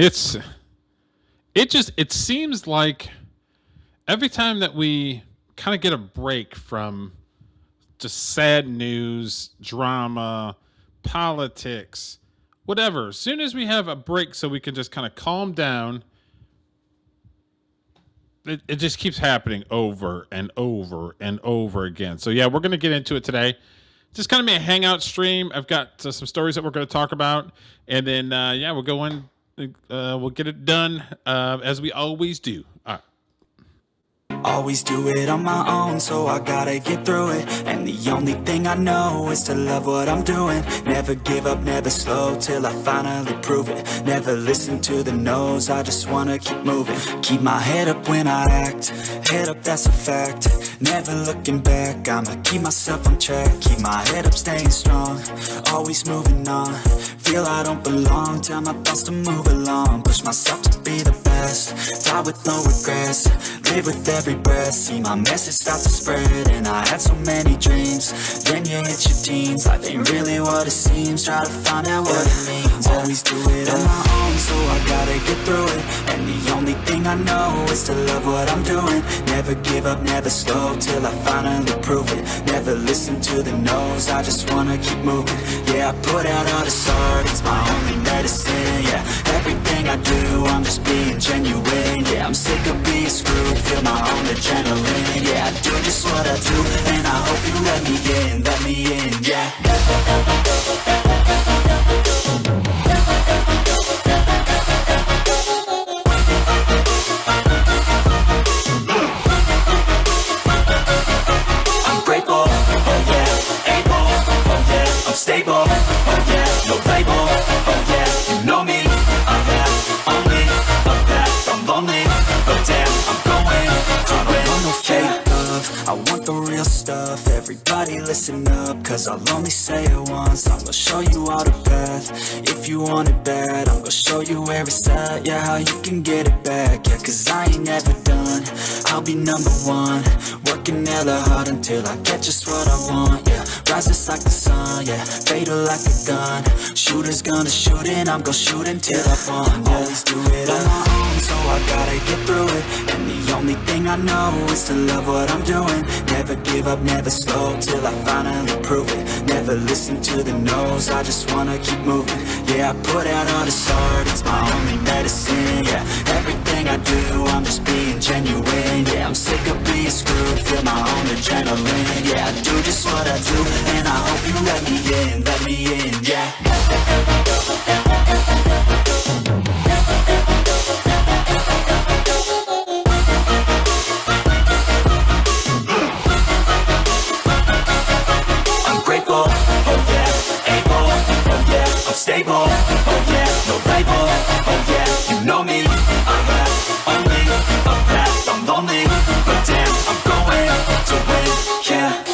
It seems like every time that we kind of get a break from just sad news, drama, politics, whatever, as soon as we have a break so we can just kind of calm down, it just keeps happening over and over and over again. So yeah, we're going to get into it today. Just kind of a hangout stream. I've got some stories that we're going to talk about, and then yeah, we'll go in. We'll get it done as we always do. All right. Always do it on my own, so I gotta get through it. And the only thing I know is to love what I'm doing. Never give up, never slow, till I finally prove it. Never listen to the no's, I just wanna keep moving. Keep my head up when I act, head up, that's a fact. Never looking back, I'ma keep myself on track. Keep my head up, staying strong, always moving on. Feel I don't belong, tell my thoughts to move along. Push myself to be the best, die with no regrets. Live with every breath, see my message start to spread. And I had so many dreams, then you hit your teens. Life ain't really what it seems, try to find out what it means. Always do it on my own, so I gotta get through it. And the only thing I know is to love what I'm doing. Never give up, never slow, till I finally prove it. Never listen to the no's, I just wanna keep moving. Yeah, I put out all this art, it's my only medicine. Yeah, everything I do, I'm just being genuine. Yeah, I'm sick of being screwed, feel my own adrenaline. Yeah, I do just what I do, and I hope you let me in, yeah. I'm grateful, oh yeah, able, oh yeah, I'm stable, oh yeah, no label, oh yeah, you know me, I have only a path, I'm lonely, but damn, I'm going to win. I don't want no fake love, I want the real stuff. Everybody listen up, cause I'll only say it once. I'm gonna show you all the path, if you want it bad. I'm gonna show you where it's at, yeah, how you can get it back. Yeah, cause I ain't never done, I'll be number one. Working hella hard until I get just what I want, yeah. Rises like the sun, yeah, fatal like a gun. Shooter's gonna shoot and I'm gonna shoot until I fall, yeah. Always do it on my own, so I gotta get through it. And the only thing I know is to love what I'm doing. Never give up, never slow, till I finally prove it. Never listen to the no's, I just wanna keep moving. Yeah, I put out all this art, it's my only medicine. Yeah, everything I do, I'm just being genuine. Yeah, I'm sick of being screwed, feel my own adrenaline. Yeah, I do just what I do, and I hope you let me in, yeah. I'm grateful, oh yeah, able, oh yeah, I'm stable, oh yeah, no label, oh yeah, you know me, I have only a path, I'm lonely, but damn, I'm going to win, yeah.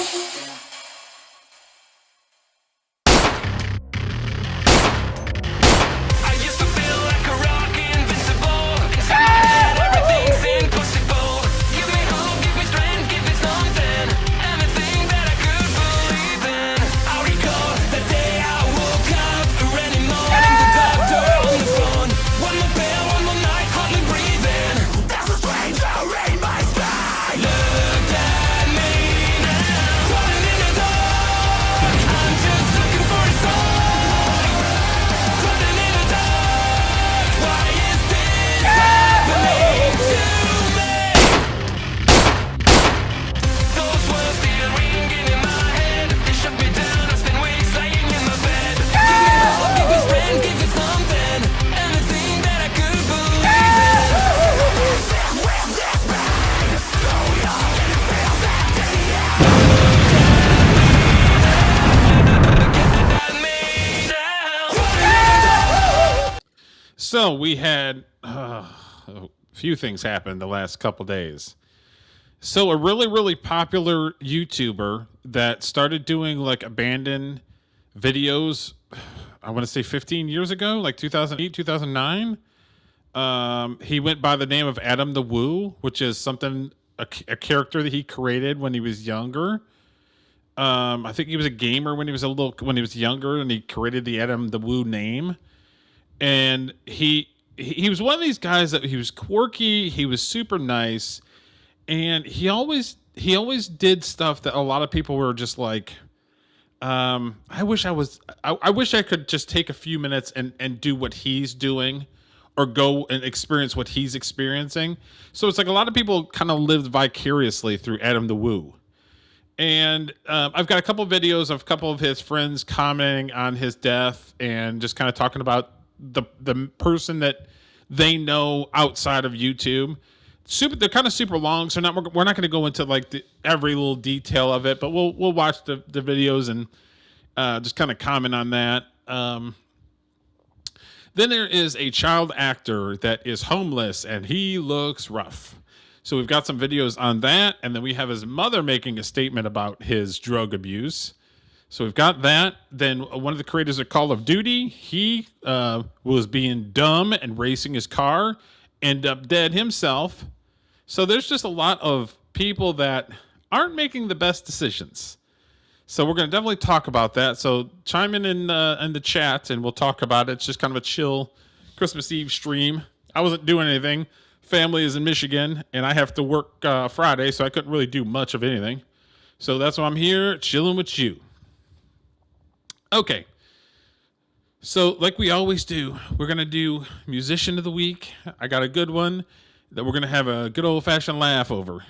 So we had a few things happen the last couple days. So a really, really popular YouTuber that started doing like abandoned videos, I want to say 15 years ago, like 2008, 2009. He went by the name of Adam the Woo, which is something, a character that he created when he was younger. I think he was a gamer when he was younger, and he created the Adam the Woo name. And he he was one of these guys that he was quirky, he was super nice, and he always did stuff that a lot of people were just like, I wish I could just take a few minutes and do what he's doing, or go and experience what he's experiencing. So it's like a lot of people kind of lived vicariously through Adam the Woo. And I've got a couple of videos of a couple of his friends commenting on his death and just kind of talking about the person that they know outside of YouTube. They're kind of super long, so we're not going to go into like every little detail of it, but we'll watch the videos and just kind of comment on that. Then there is a child actor that is homeless and he looks rough. So we've got some videos on that, and then we have his mother making a statement about his drug abuse. So we've got that. Then one of the creators of Call of Duty, he was being dumb and racing his car, ended up dead himself. So there's just a lot of people that aren't making the best decisions. So we're going to definitely talk about that. So chime in the chat, and we'll talk about it. It's just kind of a chill Christmas Eve stream. I wasn't doing anything. Family is in Michigan, and I have to work Friday, so I couldn't really do much of anything. So that's why I'm here, chilling with you. Okay. So like we always do, we're going to do Musician of the Week. I got a good one that we're going to have a good old-fashioned laugh over.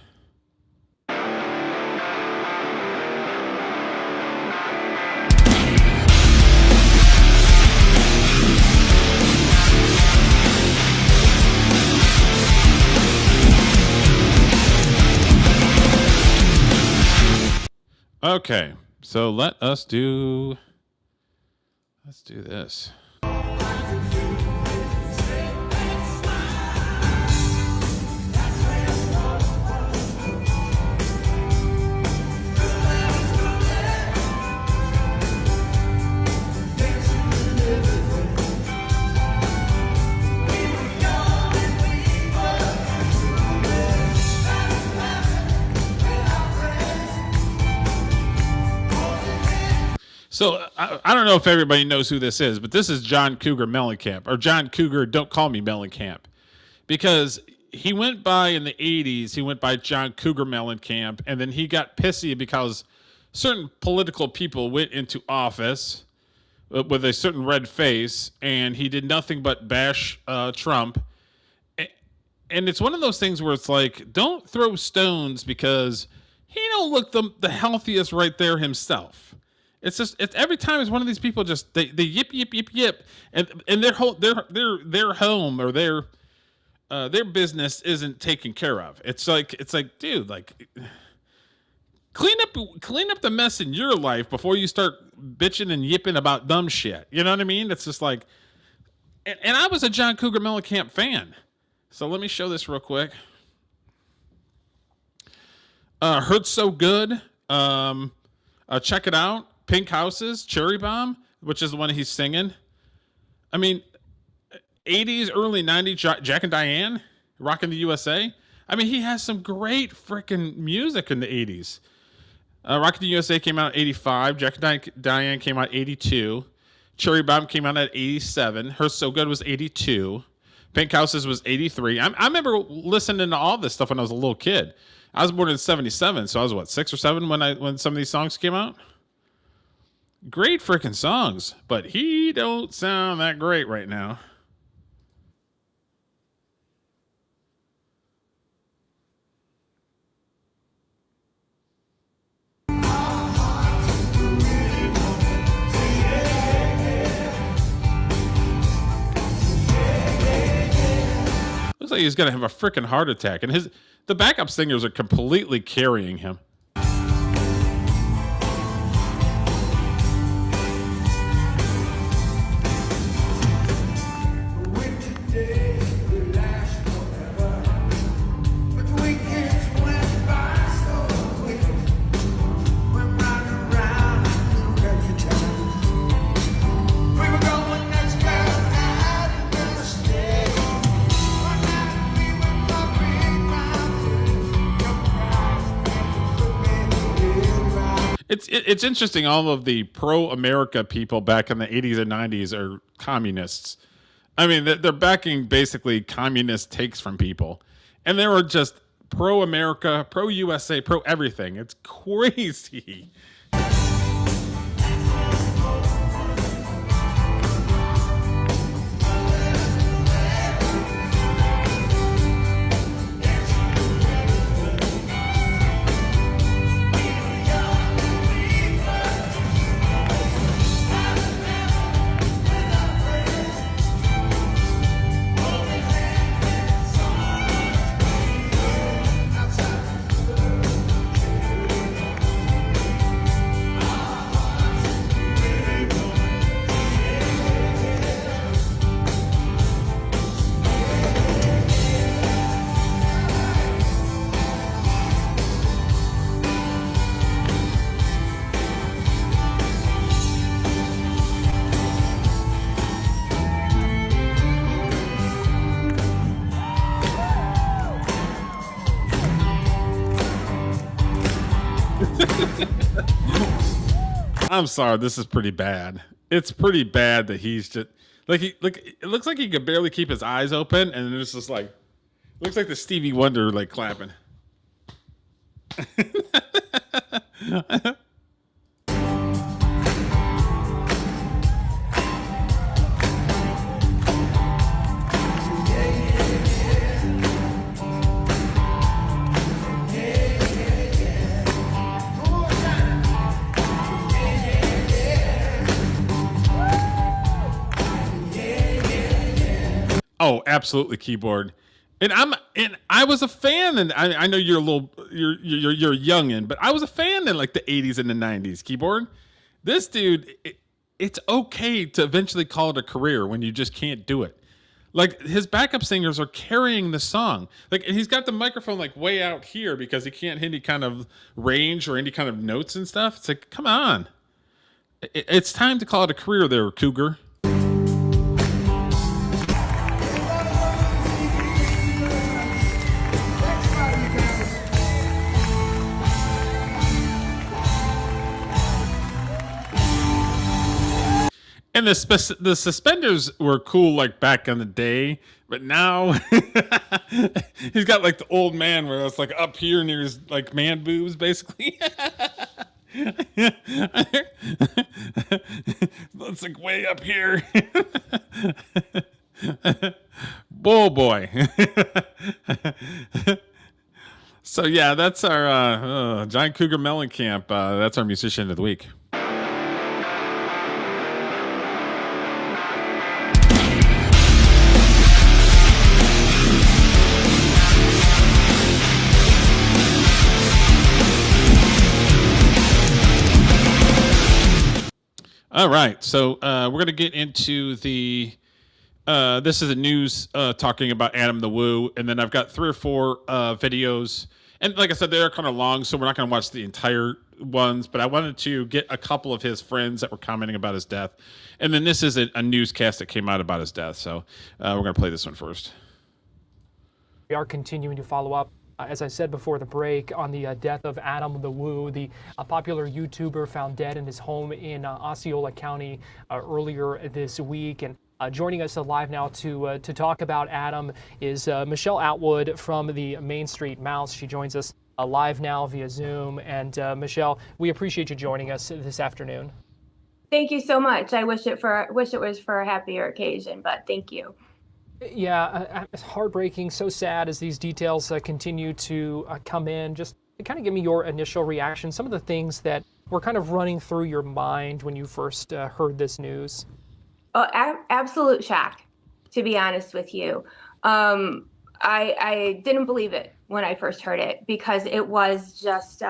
Okay, so let's do this. So I don't know if everybody knows who this is, but this is John Cougar Mellencamp, or John Cougar, don't call me Mellencamp, because he went by in the 80s, he went by John Cougar Mellencamp, and then he got pissy because certain political people went into office with a certain red face, and he did nothing but bash Trump. And it's one of those things where it's like, don't throw stones because he don't look the healthiest right there himself. It's just every time it's one of these people just they yip yip yip yip, and their home or their business isn't taken care of. It's like dude, like clean up the mess in your life before you start bitching and yipping about dumb shit. You know what I mean? It's just like, and I was a John Cougar Mellencamp fan, so let me show this real quick. Hurts So Good. Check it out. Pink Houses, Cherry Bomb, which is the one he's singing. I mean, 80s, early 90s, Jack and Diane, Rockin' the USA. I mean, he has some great freaking music in the 80s. Rockin' the USA came out in 85. Jack and Diane came out in 82. Cherry Bomb came out at 87. Hurts So Good was 82. Pink Houses was 83. I remember listening to all this stuff when I was a little kid. I was born in 77, so I was, 6 or 7 when some of these songs came out? Great freaking songs, but he don't sound that great right now. Looks like he's gonna have a freaking heart attack, and the backup singers are completely carrying him. It's interesting. All of the pro-America people back in the 80s and 90s are communists. I mean, they're backing basically communist takes from people, and they were just pro America, pro USA, pro everything. It's crazy. I'm sorry, this is pretty bad. It's pretty bad that he's just like it looks like he could barely keep his eyes open, and it's just like looks like the Stevie Wonder like clapping. Oh, absolutely, keyboard. And I was a fan, and I know you're a little you're a youngin, but I was a fan in like the 80s and the 90s. Keyboard, this dude, it's okay to eventually call it a career when you just can't do it. Like his backup singers are carrying the song. Like he's got the microphone like way out here because he can't hit any kind of range or any kind of notes and stuff. It's like, come on, it's time to call it a career, there, Cougar. And the suspenders were cool like back in the day, but now he's got like the old man where it's like up here near his like man boobs, basically. It's like way up here. Oh boy. So yeah, that's our Giant Cougar Mellencamp. That's our musician of the week. All right, so we're going to get into the. This is the news talking about Adam the Woo, and then I've got 3 or 4 videos, and like I said, they're kind of long, so we're not going to watch the entire ones. But I wanted to get a couple of his friends that were commenting about his death, and then this is a newscast that came out about his death. So we're going to play this one first. We are continuing to follow up, as I said before the break, on the death of Adam the Woo, the popular YouTuber found dead in his home in Osceola County earlier this week. And joining us live now to talk about Adam is Michelle Atwood from the Main Street Mouse. She joins us live now via Zoom. And Michelle, we appreciate you joining us this afternoon. Thank you so much. I wish it was for a happier occasion, but thank you. Yeah, it's heartbreaking, so sad as these details continue to come in. Just kind of give me your initial reaction, some of the things that were kind of running through your mind when you first heard this news. Absolute shock, to be honest with you. I didn't believe it when I first heard it because it was just,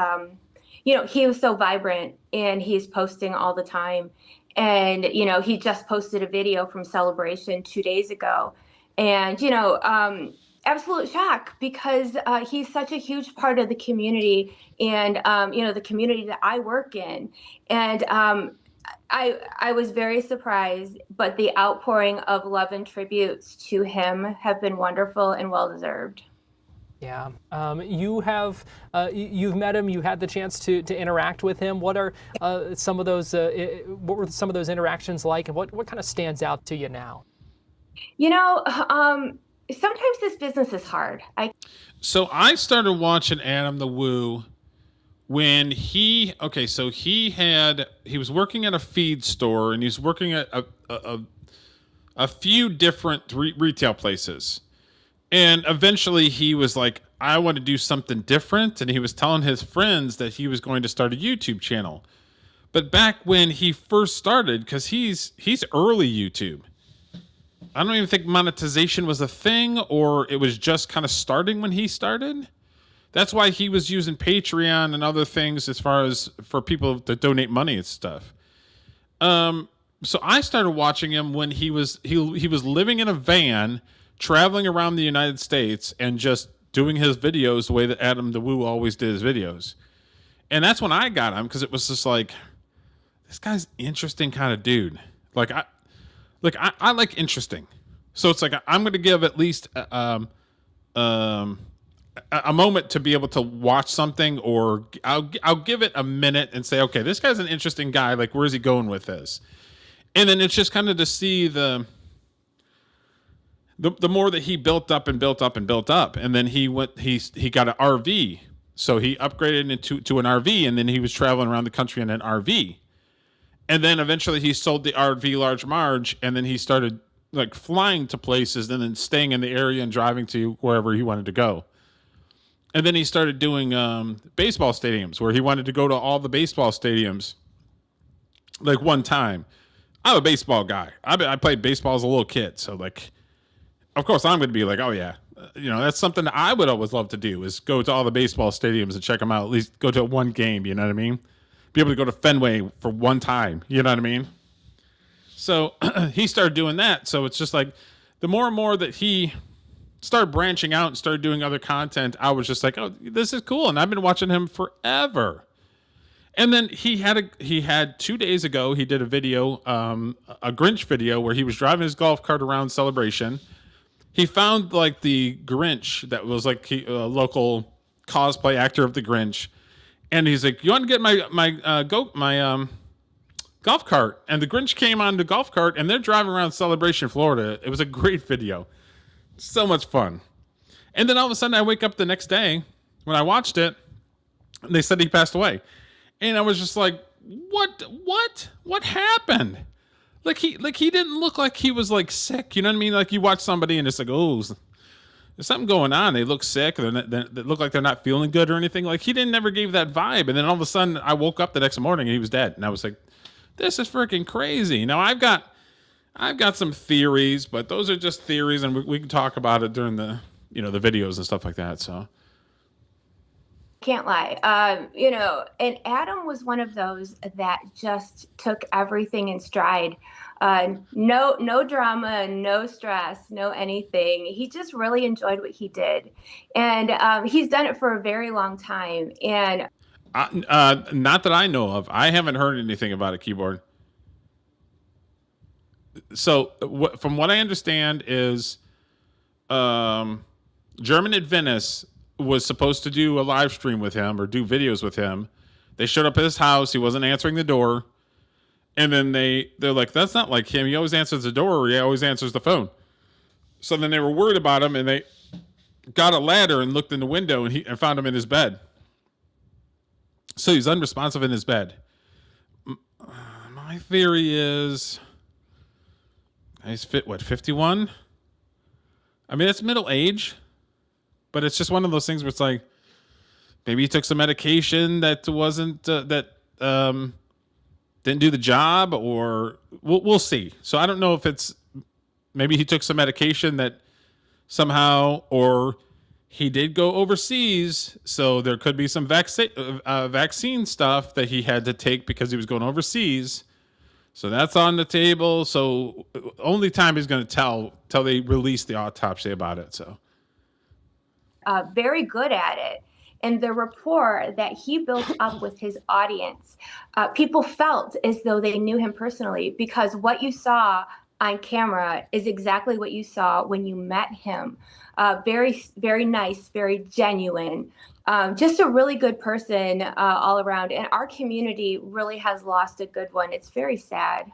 he was so vibrant and he's posting all the time. And, he just posted a video from Celebration 2 days ago. And, absolute shock because he's such a huge part of the community and, the community that I work in. And I was very surprised, but the outpouring of love and tributes to him have been wonderful and well-deserved. Yeah, you've met him. You had the chance to interact with him. What are some of those? What were some of those interactions like, and what kind of stands out to you now? You know, sometimes this business is hard. So I started watching Adam the Woo when he was working at a feed store, and he was working at a few different retail places. And eventually he was like, I want to do something different. And he was telling his friends that he was going to start a YouTube channel. But back when he first started, because he's early YouTube, I don't even think monetization was a thing, or it was just kind of starting when he started. That's why he was using Patreon and other things as far as for people to donate money and stuff. So I started watching him when he was living in a van, traveling around the United States, and just doing his videos the way that Adam the Woo always did his videos. And that's when I got him, because it was just like, this guy's interesting kind of dude. I like interesting. So it's like I'm going to give at least a moment to be able to watch something, or I'll give it a minute and say, okay, this guy's an interesting guy. Like, where's he going with this? And then it's just kind of to see the more that he built up and built up and built up, and then he got an RV, so he upgraded into to an RV, and then he was traveling around the country in an RV, and then eventually he sold the RV Large Marge, and then he started like flying to places and then staying in the area and driving to wherever he wanted to go. And then he started doing baseball stadiums, where he wanted to go to all the baseball stadiums like one time. I'm a baseball guy. I played baseball as a little kid. So, like, of course, I'm going to be like, oh, yeah. That's something that I would always love to do, is go to all the baseball stadiums and check them out. At least go to one game, you know what I mean? Be able to go to Fenway for one time, you know what I mean? So he started doing that. So it's just like the more and more that he started branching out and started doing other content, I was just like, oh, this is cool. And I've been watching him forever. And then he had 2 days ago, he did a video, a Grinch video, where he was driving his golf cart around Celebration. He found like the Grinch that was like a local cosplay actor of the Grinch. And he's like, you want to get my golf cart? And the Grinch came on the golf cart, and they're driving around Celebration, Florida. It was a great video. So much fun. And then all of a sudden I wake up the next day when I watched it, and they said he passed away. And I was just like, what happened? Like he didn't look like he was like sick. You know what I mean? Like you watch somebody and it's like, oh, there's something going on. They look sick. They look like they're not feeling good or anything. Like he never gave that vibe. And then all of a sudden I woke up the next morning and he was dead. And I was like, this is freaking crazy. Now I've got some theories, but those are just theories, and we can talk about it during the the videos and stuff like that. So Can't lie. And Adam was one of those that just took everything in stride. No drama, no stress, no anything. He just really enjoyed what he did. And he's done it for a very long time. And not that I know of. I haven't heard anything about a keyboard. So from what I understand is German at Venice was supposed to do a live stream with him or do videos with him. They showed up at his house. He wasn't answering the door. And then they're like, that's not like him. He always answers the door, or he always answers the phone. So then they were worried about him, and they got a ladder and looked in the window, and found him in his bed. So he's unresponsive in his bed. My theory is he's 51? I mean, it's middle age, but it's just one of those things where it's like, maybe he took some medication that wasn't, didn't do the job, or we'll see. So I don't know if it's, maybe he took some medication that somehow, or he did go overseas. So there could be some vaccine stuff that he had to take because he was going overseas. So that's on the table. So only time he's going to tell till they release the autopsy about it. So very good at it. And the rapport that he built up with his audience, people felt as though they knew him personally, because what you saw on camera is exactly what you saw when you met him. Very, very nice, very genuine. Just a really good person all around. And our community really has lost a good one. It's very sad.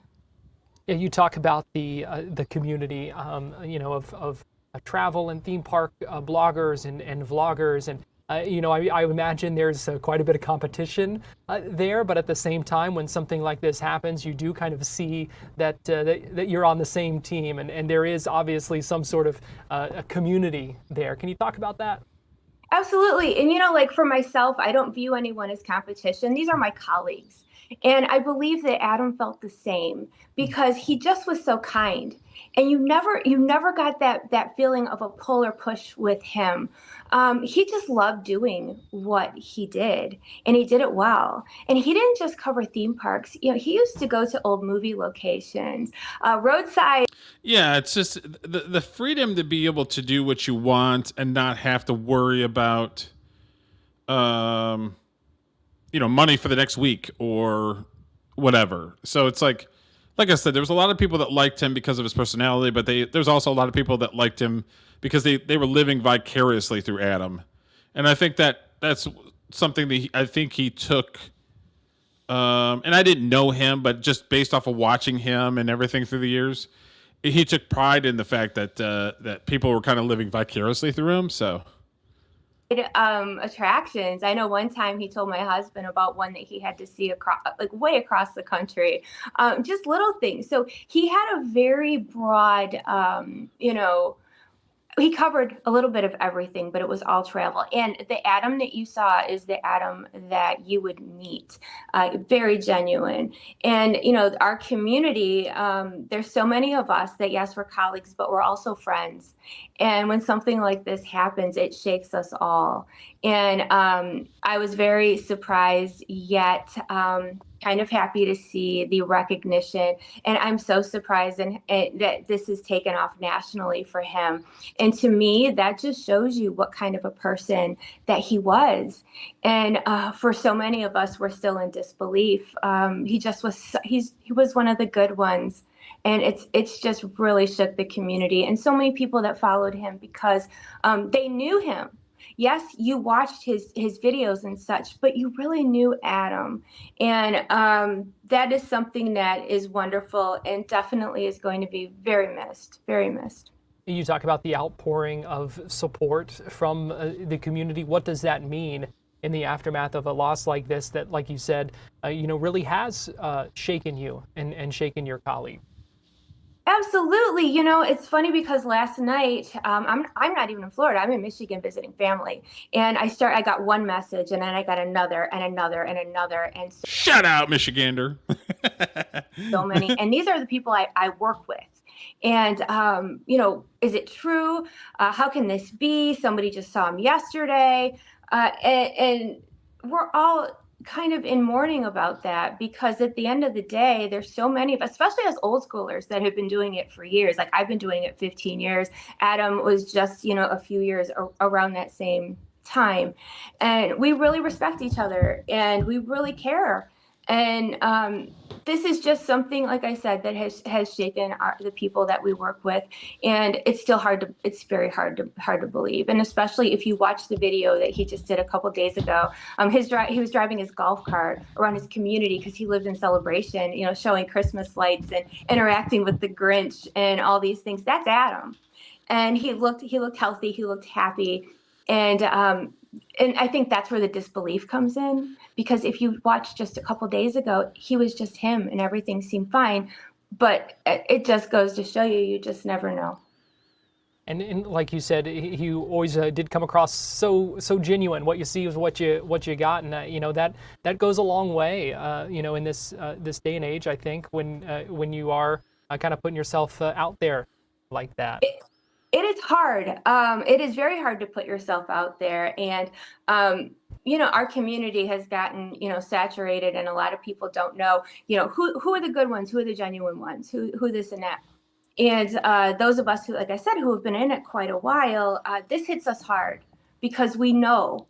Yeah, you talk about the community, of travel and theme park bloggers and vloggers, and I imagine there's quite a bit of competition there. But at the same time, when something like this happens, you do kind of see that you're on the same team, and there is obviously some sort of a community there. Can you talk about that? Absolutely. And, like for myself, I don't view anyone as competition. These are my colleagues. And I believe that Adam felt the same because he just was so kind. And you never got that feeling of a pull or push with him. He just loved doing what he did, and he did it well. And he didn't just cover theme parks. He used to go to old movie locations, roadside. Yeah, it's just the freedom to be able to do what you want and not have to worry about um money for the next week or whatever. So it's like I said, there was a lot of people that liked him because of his personality, but there's also a lot of people that liked him because they were living vicariously through Adam. And I think that's something that I think he took and I didn't know him, but just based off of watching him and everything through the years, he took pride in the fact that people were kind of living vicariously through him. So Attractions. I know one time he told my husband about one that he had to see across, like way across the country. Just little things. So he had a very broad, he covered a little bit of everything, but it was all travel. And the Adam that you saw is the Adam that you would meet, very genuine. And, our community, there's so many of us that, yes, we're colleagues, but we're also friends. And when something like this happens, it shakes us all. And I was very surprised, yet kind of happy to see the recognition. And I'm so surprised that this is taken off nationally for him. And to me, that just shows you what kind of a person that he was. And for so many of us, we're still in disbelief. He was one of the good ones. And it's just really shook the community and so many people that followed him because they knew him. Yes, you watched his videos and such, but you really knew Adam. And that is something that is wonderful and definitely is going to be very missed, very missed. You talk about the outpouring of support from the community. What does that mean in the aftermath of a loss like this that, like you said, really has shaken you and shaken your colleague? Absolutely. It's funny because last night, I'm not even in Florida. I'm in Michigan visiting family. And I got one message and then I got another and another and another. And shout out, Michigander. So many. And these are the people I work with. And, is it true? How can this be? Somebody just saw him yesterday. And we're all kind of in mourning about that because at the end of the day, there's so many of us, especially as old schoolers that have been doing it for years. Like I've been doing it 15 years. Adam was just, a few years around that same time. And we really respect each other and we really care. And this is just something, like I said, that has shaken the people that we work with, and it's still it's very hard to believe, and especially if you watch the video that he just did a couple days ago. He was driving his golf cart around his community because he lived in Celebration, showing Christmas lights and interacting with the Grinch and all these things. That's Adam, and he looked healthy, he looked happy, and I think that's where the disbelief comes in, because if you watched just a couple days ago, he was just him and everything seemed fine. But it just goes to show you just never know. And like you said, he always did come across so genuine. What you see is what you got, and that goes a long way. In this day and age, I think when you are kind of putting yourself out there like that. It is hard. It is very hard to put yourself out there. And, our community has gotten, saturated, and a lot of people don't know, who are the good ones, who are the genuine ones, who this and that. And those of us who, like I said, who have been in it quite a while, this hits us hard because we know,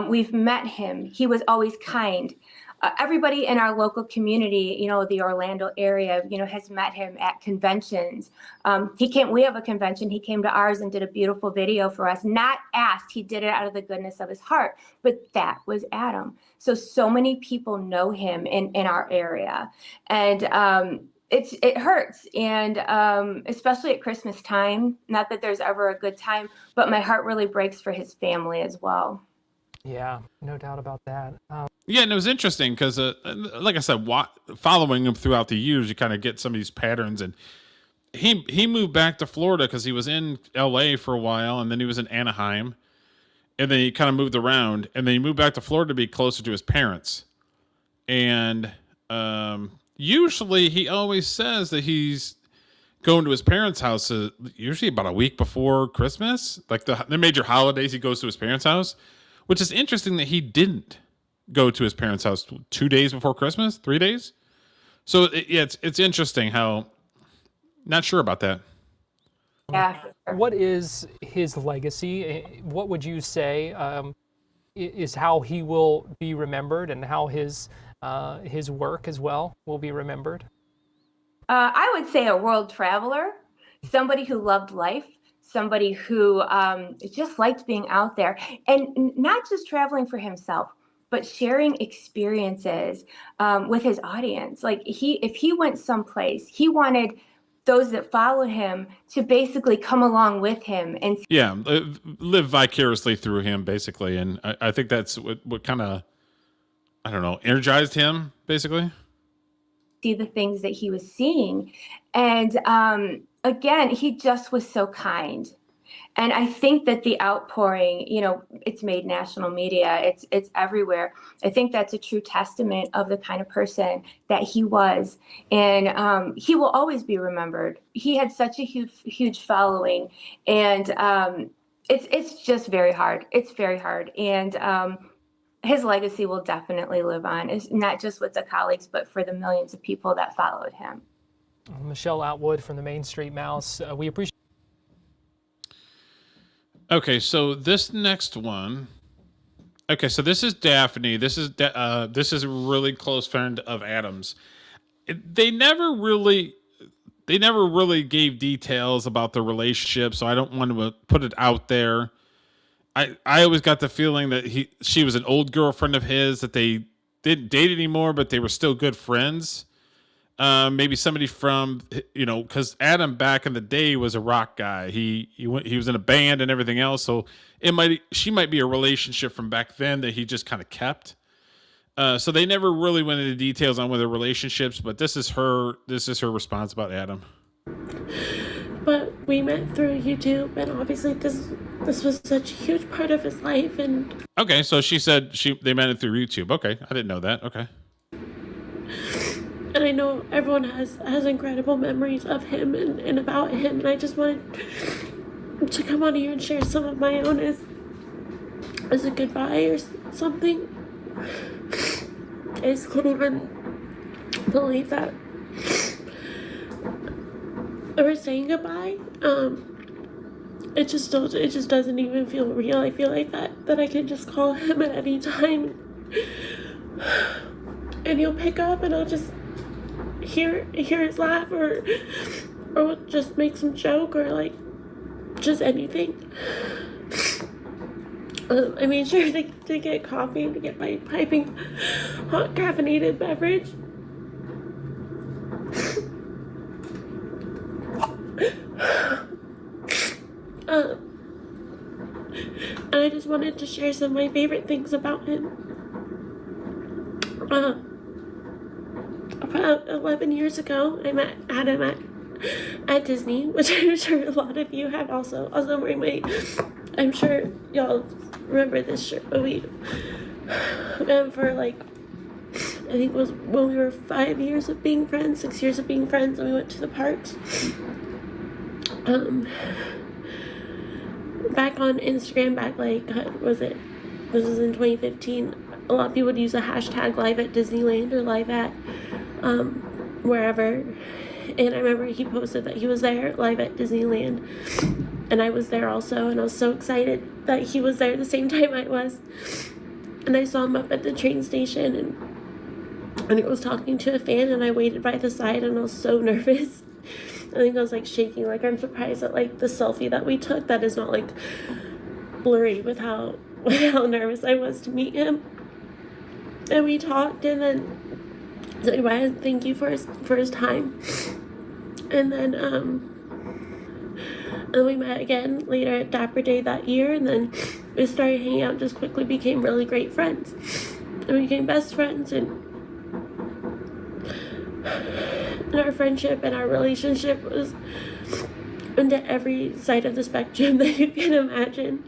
we've met him. He was always kind. Everybody in our local community, the Orlando area, has met him at conventions. We have a convention. He came to ours and did a beautiful video for us, not asked. He did it out of the goodness of his heart, but that was Adam. So many people know him in our area. And, it hurts, and especially at Christmas time. Not that there's ever a good time, but my heart really breaks for his family as well. Yeah, no doubt about that. Yeah, and it was interesting because, like I said, following him throughout the years, you kind of get some of these patterns. And he moved back to Florida because he was in L.A. for a while, and then he was in Anaheim, and then he kind of moved around, and then he moved back to Florida to be closer to his parents. And usually, he always says that he's going to his parents' house usually about a week before Christmas, like the major holidays. He goes to his parents' house, which is interesting that he didn't go to his parents' house 2 days before Christmas, 3 days. So it's interesting how. Not sure about that. Yeah. What is his legacy? What would you say is how he will be remembered, and how his work as well will be remembered? I would say a world traveler, somebody who loved life, somebody who just liked being out there, and not just traveling for himself, but sharing experiences with his audience. Like if he went someplace, he wanted those that followed him to basically come along with him and Yeah, live vicariously through him, basically. And I think that's what kind of, I don't know, energized him, basically. see the things that he was seeing. And again, he just was so kind. And I think that the outpouring, it's made national media. It's everywhere. I think that's a true testament of the kind of person that he was, and he will always be remembered. He had such a huge following, and it's just very hard. It's very hard, and his legacy will definitely live on. It's not just with the colleagues, but for the millions of people that followed him. Michelle Atwood from the Main Street Mouse. We appreciate. Okay, so this next one. Okay, so this is Daphne. This is a really close friend of Adam's. They never really gave details about the relationship, so I don't want to put it out there. I always got the feeling that she was an old girlfriend of his, that they didn't date anymore, but they were still good friends. Maybe somebody from, because Adam back in the day was a rock guy. He was in a band and everything else. So she might be a relationship from back then that he just kind of kept. So they never really went into details on whether relationships, but this is her response about Adam. But we met through YouTube, and obviously this was such a huge part of his life. And okay, so she said they met it through YouTube. Okay, I didn't know that. Okay. And I know everyone has incredible memories of him and about him, and I just wanted to come on here and share some of my own as a goodbye or something. I just couldn't even believe that we're saying goodbye. It just doesn't even feel real. I feel like that I can just call him at any time, and he'll pick up, and I'll just hear his laugh, or just make some joke, or like just anything. I made sure to get coffee and to get my piping hot caffeinated beverage. And I just wanted to share some of my favorite things about him. About 11 years ago, I met Adam at Disney, which I'm sure a lot of you have also wearing my, I'm sure y'all remember this shirt, but we, for like, I think it was when we were 5 years of being friends, 6 years of being friends, and we went to the parks. Back on Instagram, this was in 2015, a lot of people would use a hashtag live at Disneyland or live at wherever, and I remember he posted that he was there live at Disneyland, and I was there also, and I was so excited that he was there the same time I was. And I saw him up at the train station, and I was talking to a fan, and I waited by the side, and I was so nervous. I think I was like shaking, like I'm surprised that like the selfie that we took, that is not like blurry with how nervous I was to meet him. And we talked, and then So he wanted to thank you for his time. And then we met again later at Dapper Day that year, and then we started hanging out, just quickly became really great friends. And we became best friends, and our friendship and our relationship was into every side of the spectrum that you can imagine.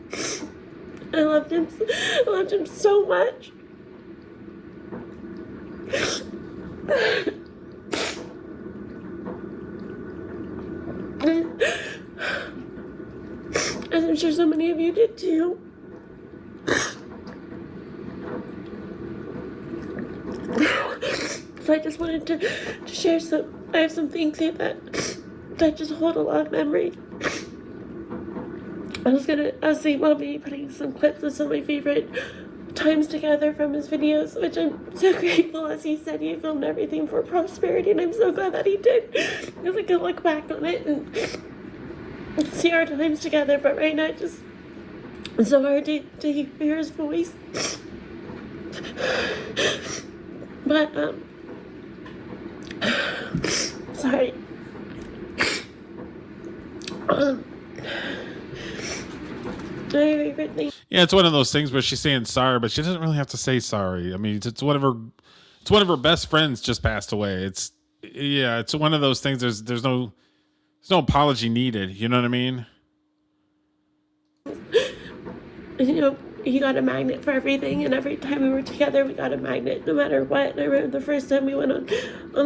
I loved him so much. As I'm sure so many of you did too. So I just wanted to share I have some things here that just hold a lot of memory. I was thinking about maybe putting some clips of some of my favorite times together from his videos, which I'm so grateful. As he said, he filmed everything for prosperity, and I'm so glad that he did. Because I could look back on it and see our times together, but right now it's so hard to hear his voice. But sorry. My favorite thing. Yeah, it's one of those things where she's saying sorry, but she doesn't really have to say sorry. I mean, it's one of her best friends just passed away. It's one of those things. There's no apology needed. You know what I mean? You know, he got a magnet for everything, and every time we were together, we got a magnet, no matter what. And I remember the first time we went on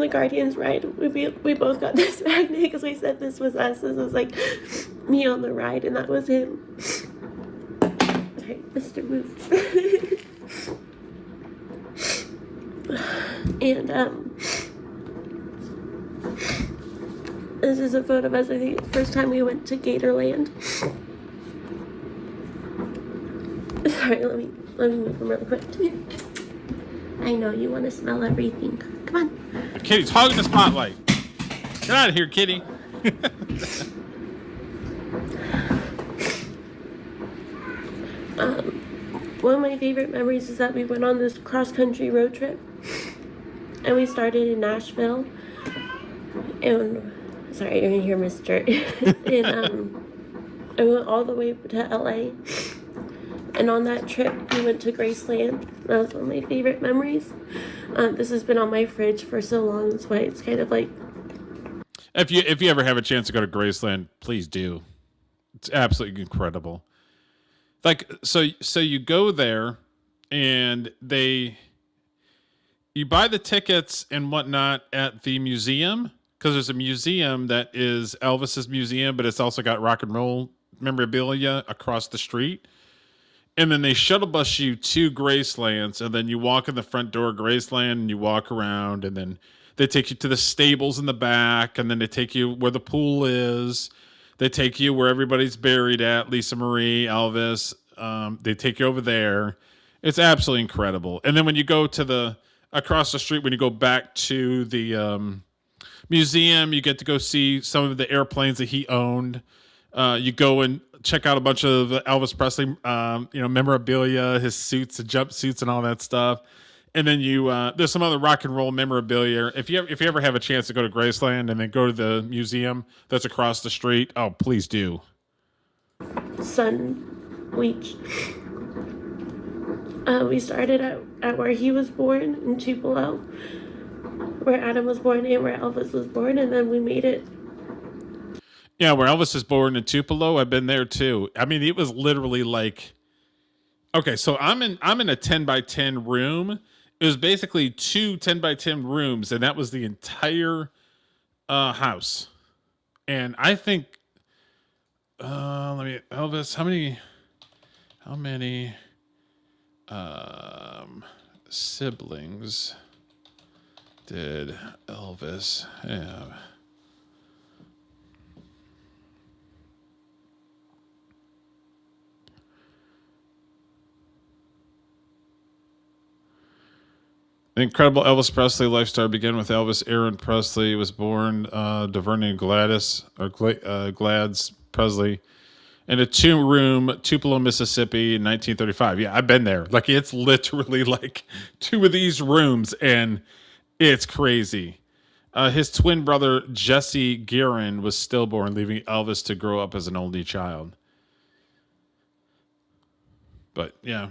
the Guardians ride, we both got this magnet because we said this was us. This was like me on the ride, and that was him. Sorry, Mr. Move. And this is a photo of us. I think the first time we went to Gatorland. Sorry, let me move him real quick. I know you want to smell everything. Come on. Kitty's hogging the spotlight. Get out of here, Kitty. One of my favorite memories is that we went on this cross-country road trip, and we started in Nashville, and sorry, you're gonna hear Mr. And I went all the way to LA, and on that trip we went to Graceland. That was one of my favorite memories. This has been on my fridge for so long, that's why it's kind of like. If you ever have a chance to go to Graceland, please do. It's absolutely incredible. Like, so you go there and you buy the tickets and whatnot at the museum, because there's a museum that is Elvis's museum, but it's also got rock and roll memorabilia across the street. And then they shuttle bus you to Graceland, and then you walk in the front door of Graceland and you walk around, and then they take you to the stables in the back, and then they take you where the pool is. They take you where everybody's buried at, Lisa Marie, Elvis. They take you over there. It's absolutely incredible. And then when you go to across the street, when you go back to the museum, you get to go see some of the airplanes that he owned. You go and check out a bunch of Elvis Presley, memorabilia, his suits, the jumpsuits, and all that stuff. And then there's some other rock and roll memorabilia. If you ever have a chance to go to Graceland and then go to the museum that's across the street, oh, please do. Sun Beach. We started at where he was born in Tupelo, where Adam was born and where Elvis was born, and then we made it. Yeah, where Elvis is born in Tupelo, I've been there too. I mean, it was literally like, okay, so I'm in a 10 by 10 room. It was basically 2 10 by 10 rooms, and that was the entire house. And I think, Elvis, how many siblings did Elvis have? The incredible Elvis Presley lifestyle began with Elvis Aaron Presley was born, Diverning Gladys Presley, in a 2-room Tupelo, Mississippi in 1935. Yeah, I've been there. Like, it's literally like 2 of these rooms, and It's crazy. His twin brother, Jesse Guerin, was stillborn, leaving Elvis to grow up as an only child. But, yeah.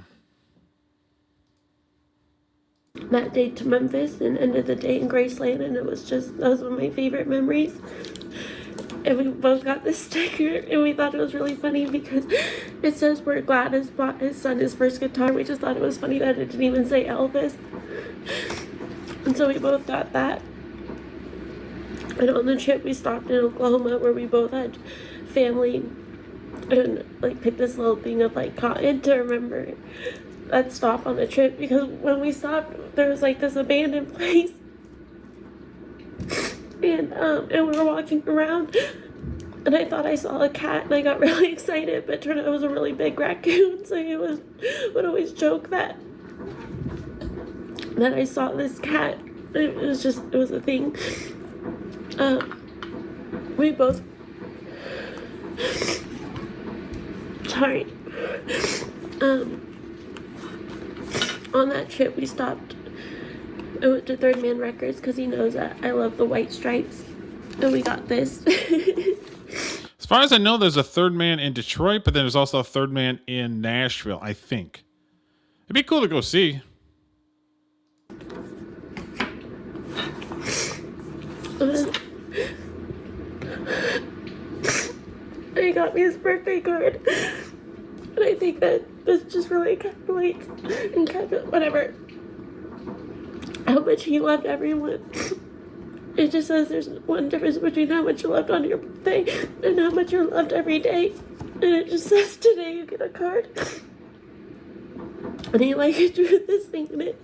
That day to Memphis and ended the day in Graceland, and that was one of my favorite memories. And we both got this sticker, and we thought it was really funny because it says we're glad has bought his son his first guitar. We just thought it was funny that it didn't even say Elvis. And so we both got that. And on the trip we stopped in Oklahoma where we both had family and like picked this little thing of like cotton to remember that stop on the trip, because when we stopped there was like this abandoned place. And we were walking around, and I thought I saw a cat, and I got really excited, but it turned out it was a really big raccoon. So he would always joke that I saw this cat. It was a thing. We both, sorry. On that trip we stopped. I went to Third Man Records because he knows that I love the White Stripes, and we got this. As far as I know, there's a Third Man in Detroit, but then there's also a Third Man in Nashville, I think. It'd be cool to go see. He got me his birthday card, and I think that this just really encapsulates whatever, how much he loved everyone. It just says there's one difference between how much you loved on your birthday and how much you're loved every day. And it just says today you get a card. And he drew this thing in it.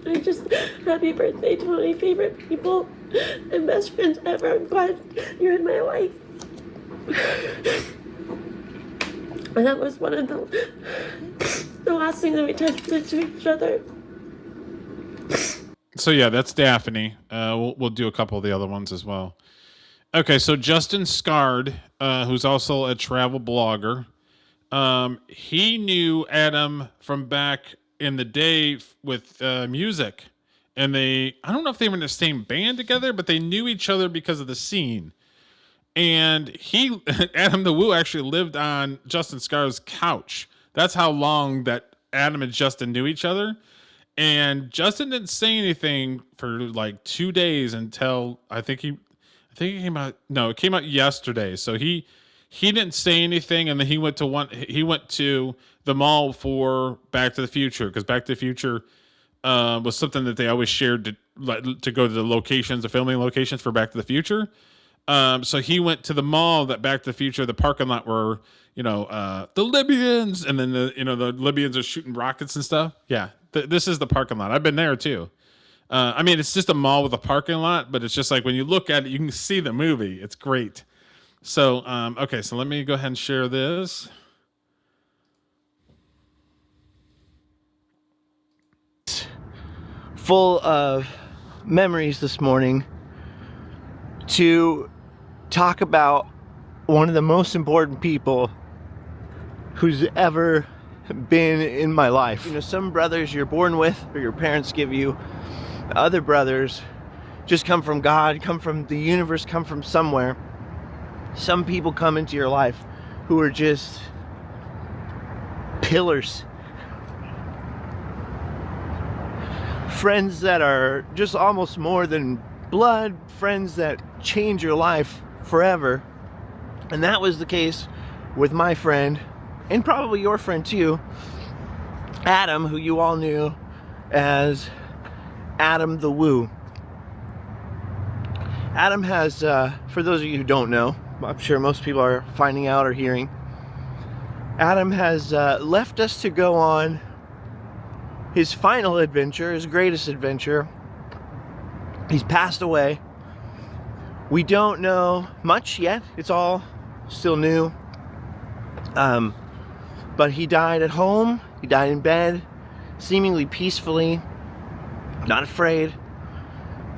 And just, happy birthday to one of my favorite people and best friends ever. I'm glad you're in my life. And that was one of the last things that we touched to each other. So yeah, that's Daphne. We'll do a couple of the other ones as well. Okay, so Justin Scard, who's also a travel blogger, he knew Adam from back in the day with music, and I don't know if they were in the same band together, but they knew each other because of the scene. And Adam the Woo actually lived on Justin Scard's couch. That's how long that Adam and Justin knew each other. And Justin didn't say anything for like 2 days until it came out. No, it came out yesterday. So he didn't say anything, and then he went to the mall for Back to the Future, because Back to the Future was something that they always shared to go to the filming locations for Back to the Future. So he went to the mall that Back to the Future, the parking lot where the Libyans, and then the Libyans are shooting rockets and stuff. Yeah. This is the parking lot. I've been there too. I mean, it's just a mall with a parking lot, but it's just like when you look at it, you can see the movie. It's great. So, okay, so let me go ahead and share this. Full of memories this morning to talk about one of the most important people who's ever been in my life. Some brothers you're born with or your parents give you. Other brothers just come from God, come from the universe, come from somewhere. Some people come into your life who are just pillars. Friends that are just almost more than blood, friends that change your life forever. And that was the case with my friend, and probably your friend too, Adam, who you all knew as Adam the Woo. Adam has, for those of you who don't know, I'm sure most people are finding out or hearing, Adam has left us to go on his final adventure, his greatest adventure. He's passed away. We don't know much yet. It's all still new. But he died at home. He died in bed, seemingly peacefully, not afraid.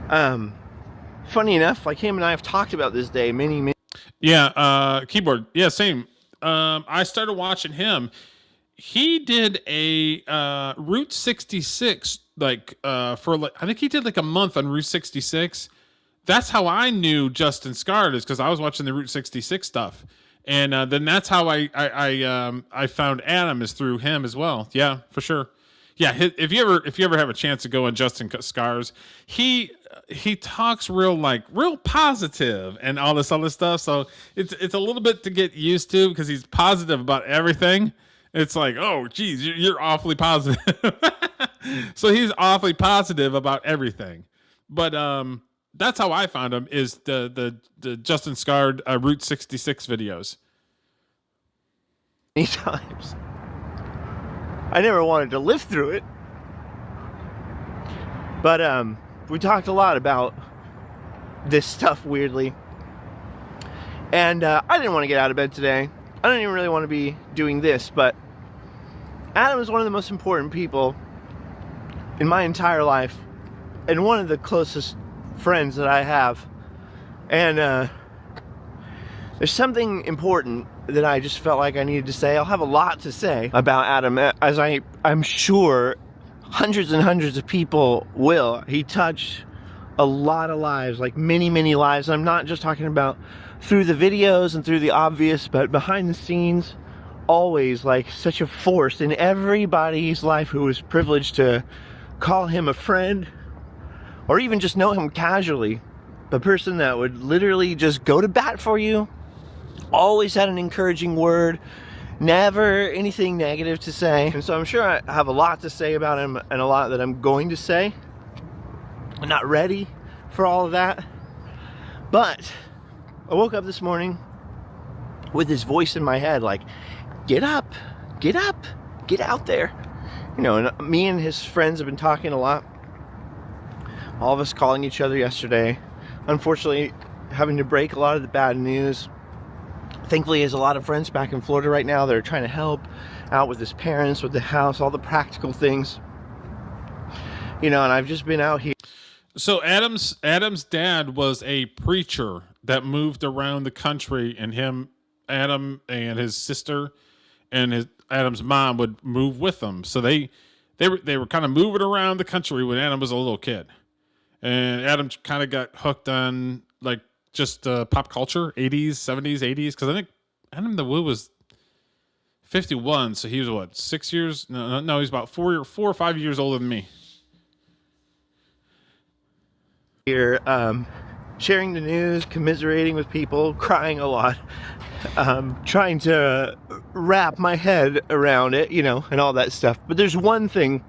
Funny enough, like him and I have talked about this day many. Yeah, keyboard. Yeah, same. I started watching him. he did a Route 66 for like, I think he did like a month on Route 66. That's how I knew Justin Scard, is because I was watching the Route 66 stuff, and then that's how I found Adam, is through him as well. Yeah, for sure. Yeah, if you ever have a chance to go on Justin Scar's, he talks real positive and all this other stuff. So it's a little bit to get used to, because he's positive about everything. It's like, oh, geez, you're awfully positive. So he's awfully positive about everything. But that's how I found him, is the Justin Scard Route 66 videos. Many times. I never wanted to live through it. But we talked a lot about this stuff, weirdly. And I didn't want to get out of bed today. I don't even really want to be doing this, but Adam is one of the most important people in my entire life, and one of the closest friends that I have. And there's something important that I just felt like I needed to say. I'll have a lot to say about Adam, as I'm sure hundreds and hundreds of people will. He touched a lot of lives, like many, many lives. I'm not just talking about through the videos and through the obvious, but behind the scenes, always like such a force in everybody's life who was privileged to call him a friend, or even just know him casually. A person that would literally just go to bat for you, always had an encouraging word, never anything negative to say. And so I'm sure I have a lot to say about him, and a lot that I'm going to say. I'm not ready for all of that. But I woke up this morning with this voice in my head like, get up, get out there. You know, and me and his friends have been talking a lot. All of us calling each other yesterday. Unfortunately, having to break a lot of the bad news. Thankfully, he has a lot of friends back in Florida right now that are trying to help out with his parents, with the house, all the practical things. You know, and I've just been out here. So Adam's dad was a preacher that moved around the country, and Adam and his sister and Adam's mom would move with them. So they were kind of moving around the country when Adam was a little kid. And Adam kind of got hooked on like just pop culture, 80s, 70s, 80s. Because I think Adam the Woo was 51, so he was what, 6 years? No, he's about 4 or 5 years older than me. Here, sharing the news, commiserating with people, crying a lot, trying to wrap my head around it, you know, and all that stuff. But there's one thing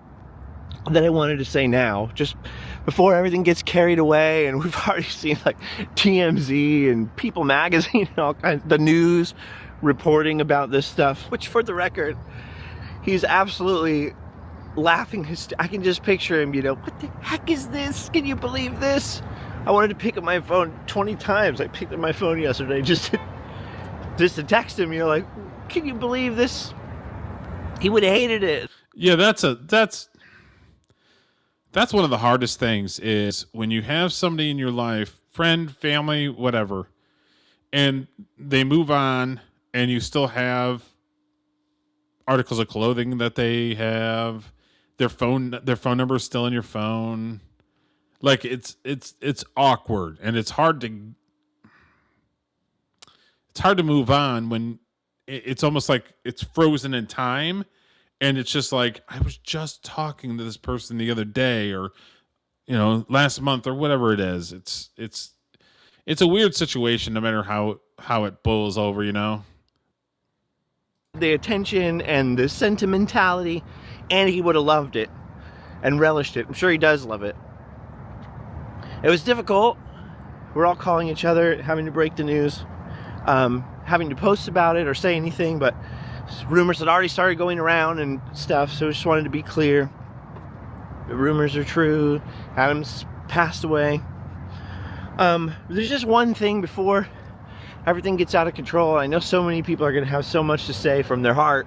that I wanted to say now, just before everything gets carried away, and we've already seen like TMZ and People Magazine and all kinds, the news reporting about this stuff, which for the record, he's absolutely laughing. I can just picture him, you know, what the heck is this? Can you believe this? I wanted to pick up my phone 20 times. I picked up my phone yesterday just to text him, you know, like, can you believe this? He would have hated it. Yeah, that's one of the hardest things, is when you have somebody in your life, friend, family, whatever, and they move on, and you still have articles of clothing that they have, their phone number is still in your phone. Like it's awkward, and it's hard to move on when it's almost like it's frozen in time. And it's just like, I was just talking to this person the other day, or, you know, last month, or whatever it is. It's a weird situation, no matter how it boils over, you know. The attention and the sentimentality, and he would have loved it and relished it. I'm sure he does love it. It was difficult. We're all calling each other, having to break the news, having to post about it or say anything, but rumors had already started going around and stuff, so I just wanted to be clear. The rumors are true. Adam's passed away. There's just one thing before everything gets out of control. I know so many people are going to have so much to say from their heart.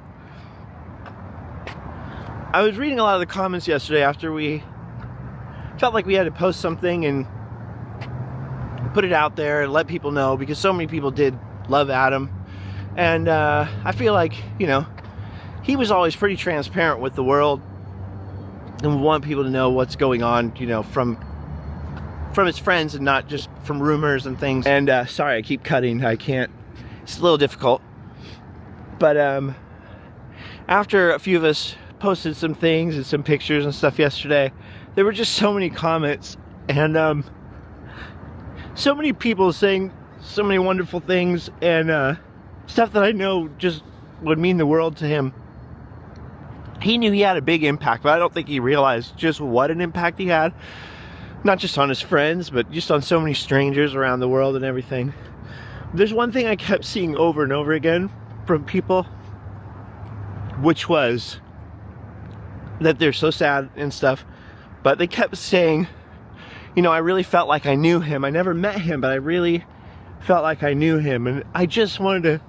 I was reading a lot of the comments yesterday after we felt like we had to post something and put it out there and let people know, because so many people did love Adam. And I feel like, you know, he was always pretty transparent with the world and want people to know what's going on, you know, from his friends and not just from rumors and things. And sorry, I keep cutting. I can't. It's a little difficult. But after a few of us posted some things and some pictures and stuff yesterday, there were just so many comments and so many people saying so many wonderful things and stuff that I know just would mean the world to him. He knew he had a big impact, but I don't think he realized just what an impact he had. Not just on his friends, but just on so many strangers around the world and everything. There's one thing I kept seeing over and over again from people, which was that they're so sad and stuff, but they kept saying, you know, I really felt like I knew him. I never met him, but I really felt like I knew him. And I just wanted to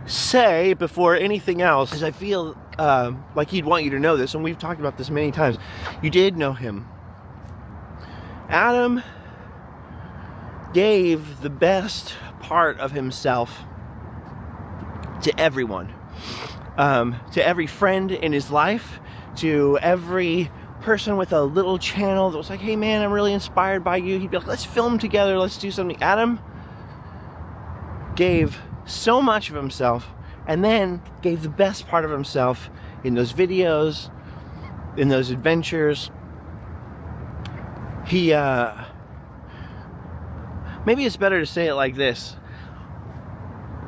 say before anything else, because I feel like he'd want you to know this, and we've talked about this many times, you did know him. Adam gave the best part of himself to everyone, to every friend in his life, to every person with a little channel that was like, hey man, I'm really inspired by you. He'd be like, let's film together, let's do something. Adam gave so much of himself and then gave the best part of himself in those videos, in those adventures. He maybe it's better to say it like this.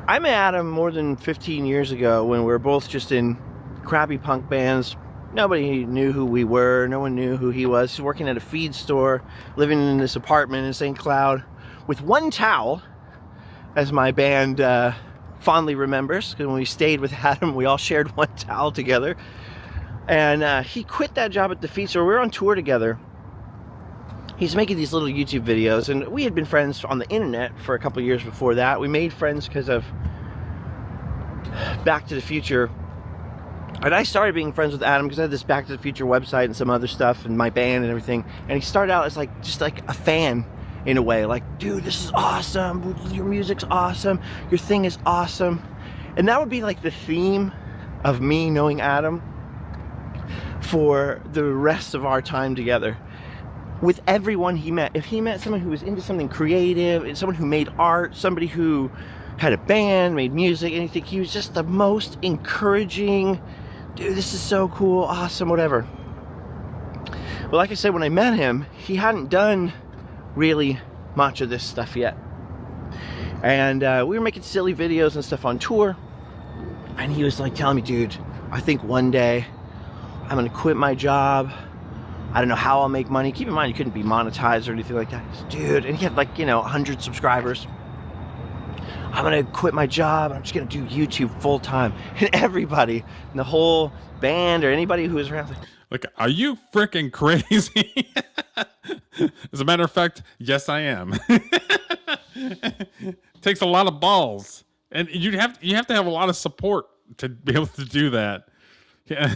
I met Adam more than 15 years ago when we were both just in crappy punk bands. Nobody knew who we were. No one knew who he was. He was working at a feed store, living in this apartment in St. Cloud with one towel, as my band fondly remembers, because when we stayed with Adam, we all shared one towel together. And he quit that job at the feed store. We were on tour together. He's making these little YouTube videos, and we had been friends on the internet for a couple years before that. We made friends because of Back to the Future. And I started being friends with Adam because I had this Back to the Future website and some other stuff and my band and everything. And he started out as like just like a fan in a way. Like, dude, this is awesome. Your music's awesome. Your thing is awesome. And that would be like the theme of me knowing Adam for the rest of our time together. With everyone he met. If he met someone who was into something creative, someone who made art, somebody who had a band, made music, anything, he was just the most encouraging, dude, this is so cool, awesome, whatever. But like I said, when I met him, he hadn't done really much of this stuff yet. And we were making silly videos and stuff on tour. And he was like telling me, dude, I think one day I'm gonna quit my job. I don't know how I'll make money. Keep in mind, he couldn't be monetized or anything like that. Said, dude, and he had like, 100 subscribers. I'm gonna quit my job. I'm just gonna do YouTube full time. And everybody in the whole band or anybody who was around, like, are you freaking crazy? As a matter of fact, yes, I am. Takes a lot of balls, and you have to have a lot of support to be able to do that. Yeah.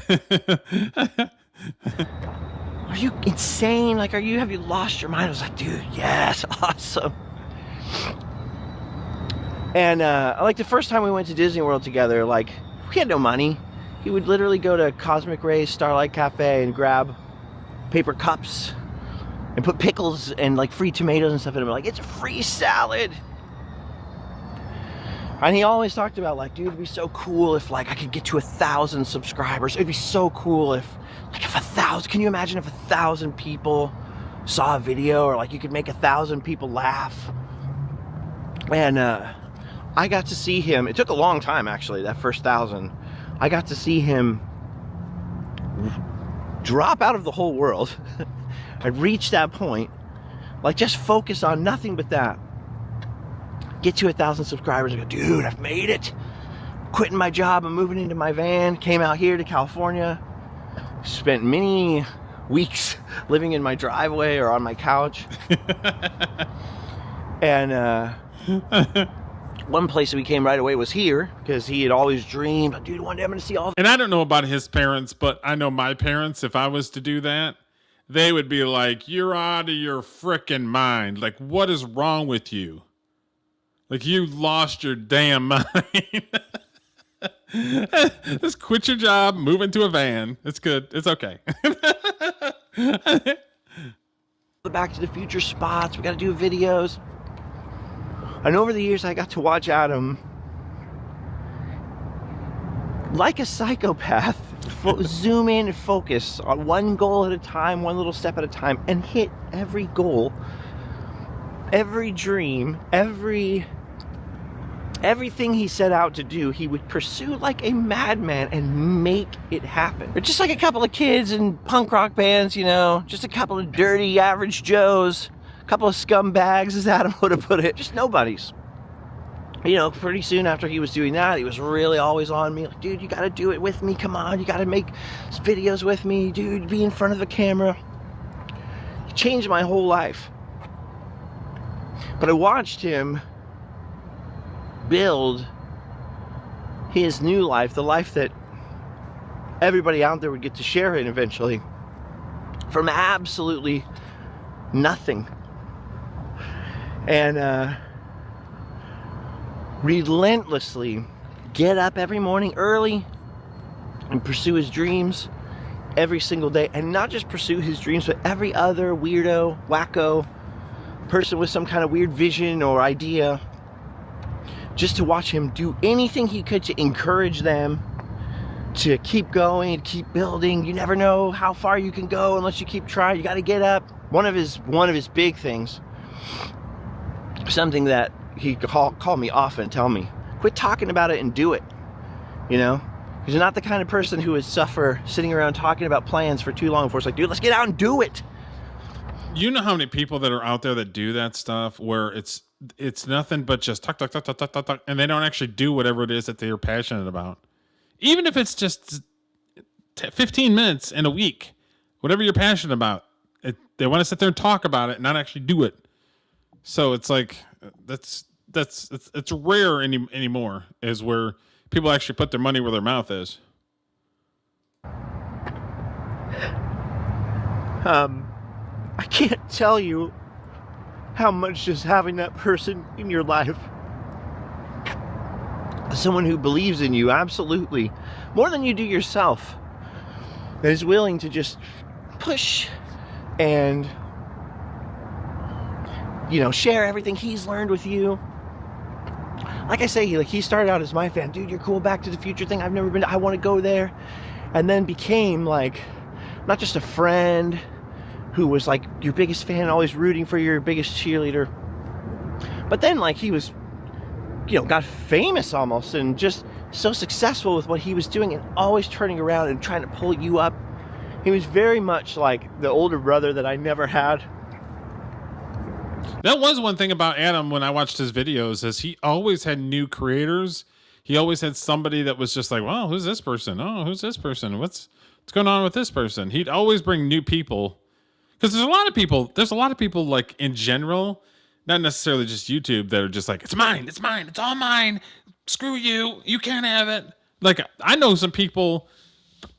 Are you insane? Like, have you lost your mind? I was like, dude, yes, awesome. And like the first time we went to Disney World together, like, we had no money. He would literally go to Cosmic Rays Starlight Cafe and grab paper cups and put pickles and like free tomatoes and stuff in them. Like, it's a free salad. And he always talked about, like, dude, it'd be so cool if like I could get to 1,000 subscribers. It'd be so cool if 1,000, can you imagine if 1,000 people saw a video, or like you could make 1,000 people laugh? And I got to see him. It took a long time, actually, that first 1,000. I got to see him drop out of the whole world and reach that point, like just focus on nothing but that. Get to 1,000 subscribers and go, dude, I've made it. Quitting my job, I'm moving into my van. Came out here to California. Spent many weeks living in my driveway or on my couch. And one place that we came right away was here, because he had always dreamed, dude, one day I'm going to see all. And I don't know about his parents, but I know my parents, if I was to do that, they would be like, you're out of your frickin' mind. Like, what is wrong with you? Like, you lost your damn mind. Just quit your job, move into a van. It's good. It's okay. The Back to the Future spots. We got to do videos. And over the years, I got to watch Adam, like a psychopath, zoom in and focus on one goal at a time, one little step at a time, and hit every goal, every dream, everything he set out to do. He would pursue like a madman and make it happen. They're just like a couple of kids in punk rock bands, you know, just a couple of dirty average Joes, a couple of scumbags, as Adam would have put it, just nobodies. You know, pretty soon after he was doing that, he was really always on me, like, dude, you gotta do it with me, come on, you gotta make videos with me, dude, be in front of the camera. He changed my whole life. But I watched him build his new life, the life that everybody out there would get to share in eventually, from absolutely nothing. And relentlessly get up every morning early and pursue his dreams every single day. And not just pursue his dreams, but every other weirdo, wacko person with some kind of weird vision or idea, just to watch him do anything he could to encourage them to keep going, keep building. You never know how far you can go unless you keep trying. You got to get up. One of his big things, something that he call me often, tell me, quit talking about it and do it. You know, he's not the kind of person who would suffer sitting around talking about plans for too long before it's like, dude, let's get out and do it. You know how many people that are out there that do that stuff where it's nothing but just talk, and they don't actually do whatever it is that they are passionate about. Even if it's just 15 minutes in a week, whatever you're passionate about, they want to sit there and talk about it and not actually do it. So it's like, it's rare anymore, is where people actually put their money where their mouth is. I can't tell you how much just having that person in your life, someone who believes in you absolutely more than you do yourself, that is willing to just push and, you know, share everything he's learned with you. Like I say, he started out as my fan. Dude, you're cool, Back to the Future thing. I've never been, I want to go there. And then became like, not just a friend who was like your biggest fan, always rooting for your biggest cheerleader, but then like he was, you know, got famous almost, and just so successful with what he was doing, and always turning around and trying to pull you up. He was very much like the older brother that I never had. That was one thing about Adam when I watched his videos, is he always had new creators. He always had somebody that was just like, well, who's this person? Oh, who's this person? What's going on with this person? He'd always bring new people. Because there's a lot of people like in general, not necessarily just YouTube, that are just like, it's mine, it's all mine. Screw you, you can't have it. Like I know some people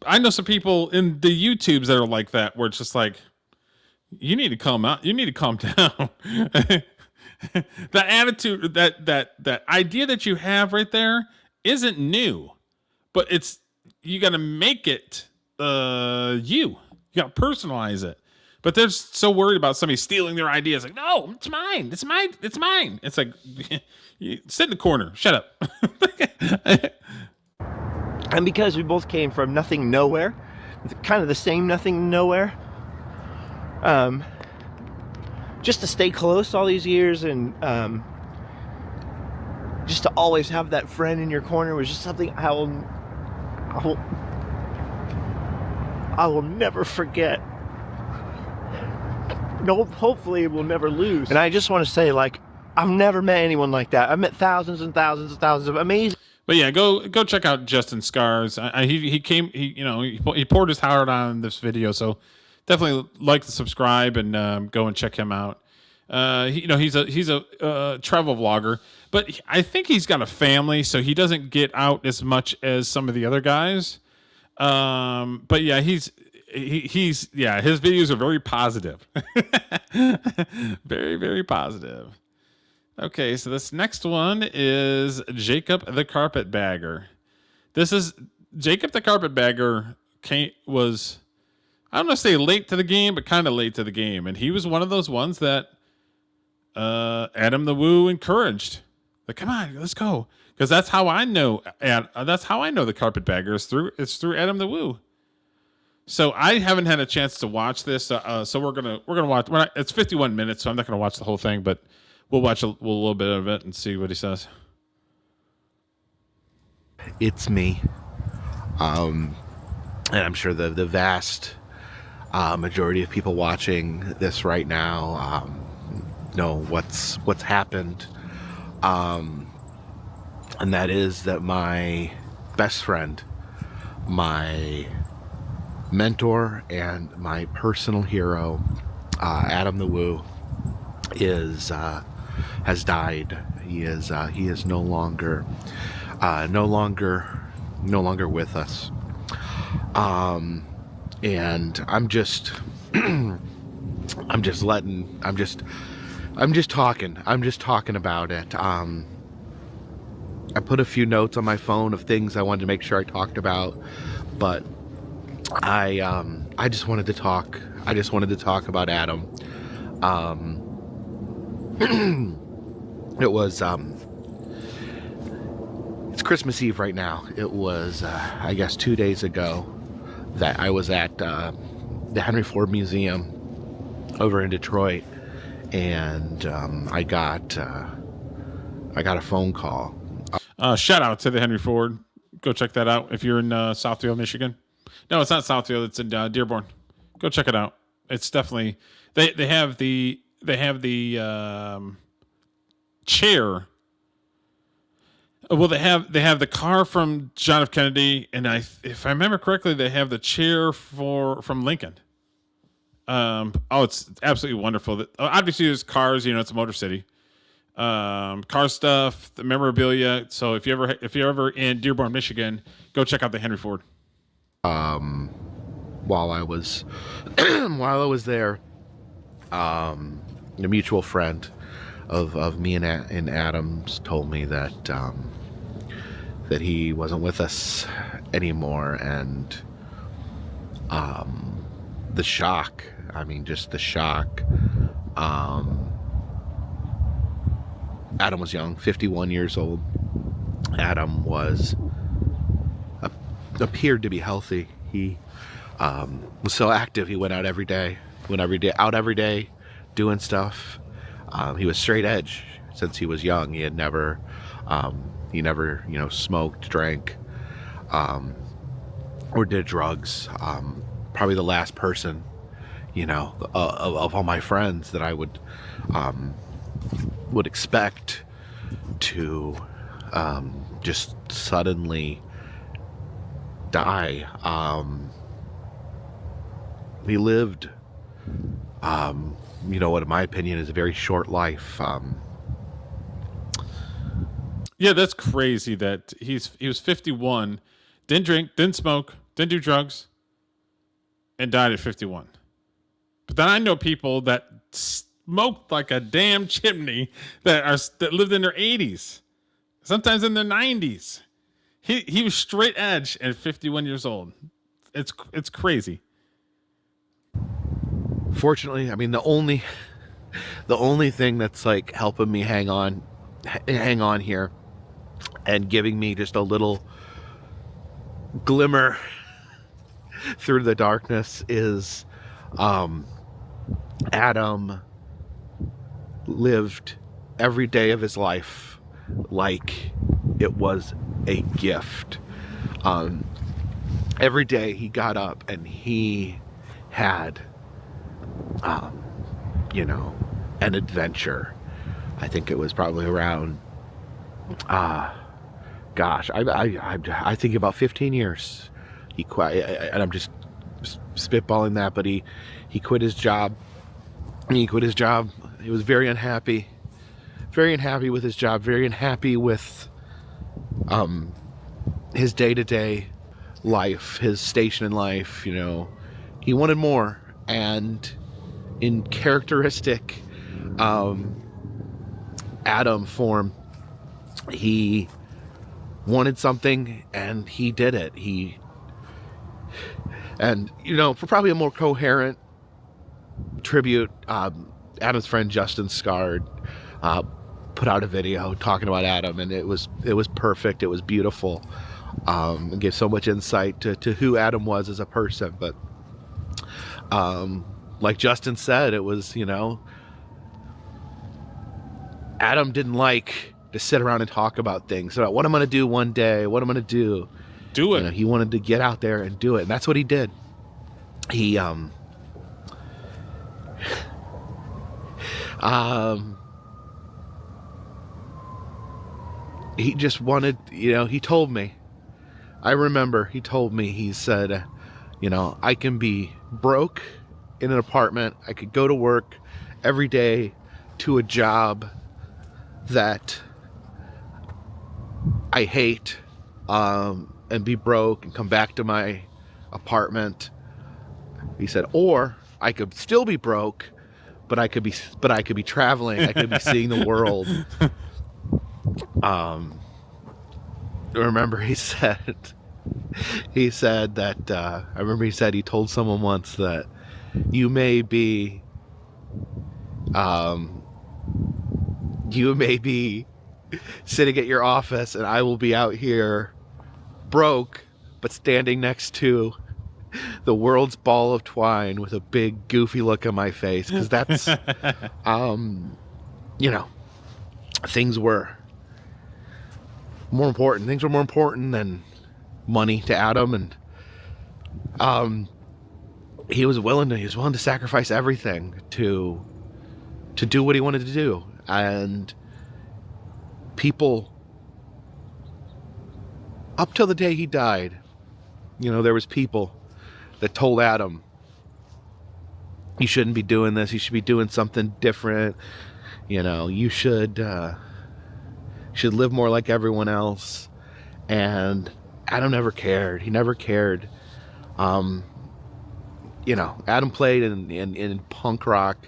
in the YouTubes that are like that, where it's just like, you need to calm out, you need to calm down. The attitude, that idea that you have right there isn't new, but you got to make it you got to personalize it. But they're so worried about somebody stealing their ideas. Like, no, it's mine. It's mine. It's mine. It's like, you sit in the corner. Shut up. And because we both came from nothing, nowhere, kind of the same nothing, nowhere, just to stay close all these years, and just to always have that friend in your corner was just something I will never forget. No, hopefully we'll never lose. And I just want to say, like, I've never met anyone like that. I've met thousands and thousands and thousands of amazing. But yeah, go check out Justin Scars. He poured his heart on this video, so definitely like, subscribe, and go and check him out. He's a travel vlogger, but I think he's got a family, so he doesn't get out as much as some of the other guys. But yeah, his videos are very positive. Very, very positive. Okay, so this next one is Jacob the Carpetbagger. This is Jacob the Carpetbagger was, I don't want to say late to the game, but kind of late to the game. And he was one of those ones that Adam the Woo encouraged. Like, come on, let's go. Because that's how I know. And that's how I know the Carpetbagger is through Adam the Woo. So I haven't had a chance to watch this. So we're gonna watch. It's 51 minutes, so I'm not gonna watch the whole thing, but we'll watch a little bit of it and see what he says. It's me. And I'm sure the vast majority of people watching this right now know what's happened. And that is that my best friend, my mentor, and my personal hero, Adam the Woo, has died. He is no longer with us. And I'm just talking about it. I put a few notes on my phone of things I wanted to make sure I talked about, but I just wanted to talk. I just wanted to talk about Adam. It was it's Christmas Eve right now. It was I guess 2 days ago that I was at the Henry Ford Museum over in Detroit, and I got a phone call. Shout out to the Henry Ford. Go check that out if you're in Southfield, Michigan. No, it's not Southfield. It's in Dearborn. Go check it out. It's definitely they have the chair. Well, they have the car from John F. Kennedy, and if I remember correctly, they have the chair from Lincoln. It's absolutely wonderful. Obviously, there's cars. It's a Motor City. Car stuff, the memorabilia. So if you're ever in Dearborn, Michigan, go check out the Henry Ford. While I was there, a mutual friend of me and Adam's told me that he wasn't with us anymore, and the shock. I mean, just the shock. Adam was young, 51 years old. Adam appeared to be healthy. He was so active. He went out every day, doing stuff. He was straight edge since he was young. He never smoked, drank, or did drugs. Probably the last person, of all my friends that I would expect to just suddenly die. He lived, what in my opinion is a very short life. Yeah, that's crazy that he was 51, didn't drink, didn't smoke, didn't do drugs, and died at 51. But then I know people that smoked like a damn chimney that lived in their 80s, sometimes in their 90s. He was straight edge at 51 years old. It's crazy. Fortunately, I mean, the only thing that's like helping me hang on here and giving me just a little glimmer through the darkness is Adam lived every day of his life like it was a gift. Every day he got up and he had an adventure. I think it was probably around I think about 15 years. He quit, and I'm just spitballing that, but he quit his job. He was very unhappy with his job, very unhappy with his day-to-day life, his station in life. He wanted more, and in characteristic Adam form, he wanted something and he did it. And you know, for probably a more coherent tribute, Adam's friend Justin Scard put out a video talking about Adam, and it was perfect. It was beautiful. It gave so much insight to who Adam was as a person. But like Justin said, it was, you know, Adam didn't like to sit around and talk about things, about what I'm going to do one day, what I'm going to do. Do it. You know, he wanted to get out there and do it, and that's what he did. He he just wanted, you know, he told me, I remember he told me, he said, you know, I can be broke in an apartment, I could go to work every day to a job that I hate, and be broke and come back to my apartment. He said, or I could still be broke, but I could be traveling, I could be seeing the world. I remember he said that I remember he said he told someone once that you may be sitting at your office and I will be out here broke but standing next to the world's ball of twine with a big goofy look on my face, because that's you know, things were more important than money to Adam, and he was willing to sacrifice everything to do what he wanted to do. And people, up till the day he died, you know, there was people that told Adam, you shouldn't be doing this, you should be doing something different, you know, you should live more like everyone else. And Adam never cared. He never cared. You know, Adam played in punk rock.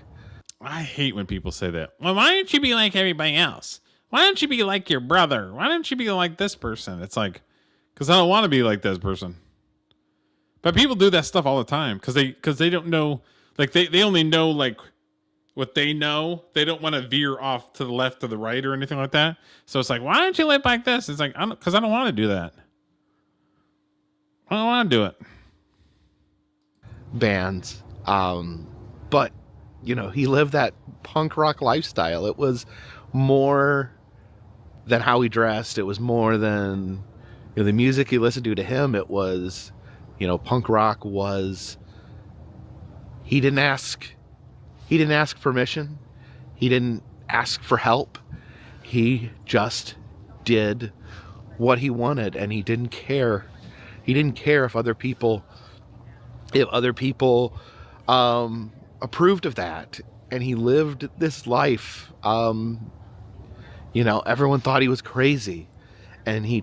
I hate when people say that. Well, why don't you be like everybody else? Why don't you be like your brother? Why don't you be like this person? It's like, because I don't want to be like this person. But people do that stuff all the time because they don't know, like they only know like what they know. They don't want to veer off to the left or the right or anything like that. So it's like, why don't you live like this? It's like, because I don't want to do that. I don't want to do it. Bands. But, you know, he lived that punk rock lifestyle. It was more than how he dressed. It was more than, you know, the music he listened to him. It was, you know, punk rock was, he didn't ask permission. He didn't ask for help. He just did what he wanted, and he didn't care. He didn't care if other people approved of that. And he lived this life. You know, everyone thought he was crazy, and he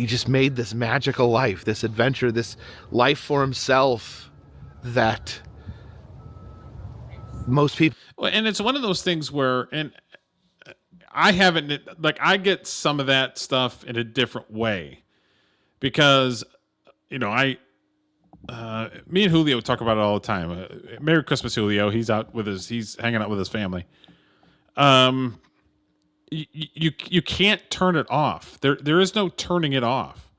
just made this magical life, this adventure, this life for himself that most people. Well, and it's one of those things where, and I haven't, like, I get some of that stuff in a different way because, you know, me and Julio talk about it all the time. Merry Christmas, Julio. He's hanging out with his family. You can't turn it off. There is no turning it off.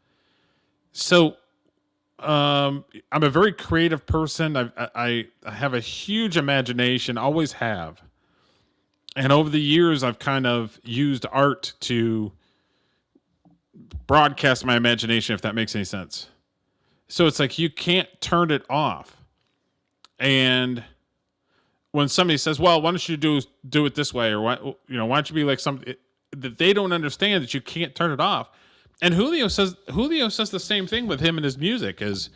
So, I'm a very creative person. I have a huge imagination, always have. And over the years, I've kind of used art to broadcast my imagination, if that makes any sense. So it's like, you can't turn it off. And when somebody says, well, why don't you do it this way? Or why don't you be like something that they don't understand, that you can't turn it off. And Julio says the same thing with him and his music, is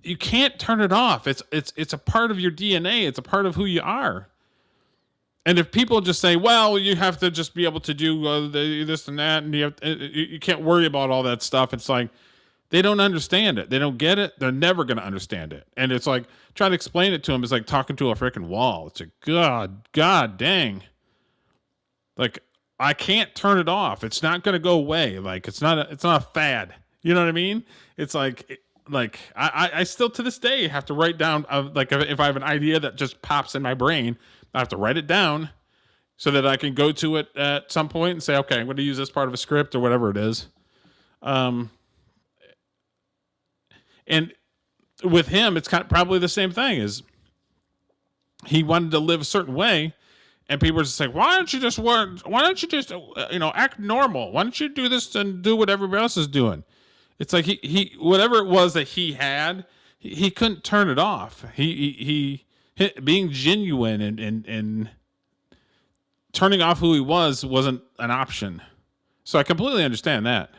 you can't turn it off. It's a part of your DNA. It's a part of who you are. And if people just say, well, you have to just be able to do this and that, and you can't worry about all that stuff. It's like, They don't understand it. They don't get it. They're never going to understand it. And it's like trying to explain it to them is like talking to a freaking wall. It's like, God dang. Like, I can't turn it off. It's not going to go away. Like, it's not a fad. You know what I mean? It's like I still to this day have to write down like if I have an idea that just pops in my brain, I have to write it down so that I can go to it at some point and say, okay, I'm going to use this part of a script or whatever it is. And with him, it's kind of probably the same thing. Is he wanted to live a certain way, and people were just like, why don't you just act normal? Why don't you do this and do what everybody else is doing? It's like he whatever it was that he had, he couldn't turn it off. He being genuine and turning off who he wasn't an option. So I completely understand that.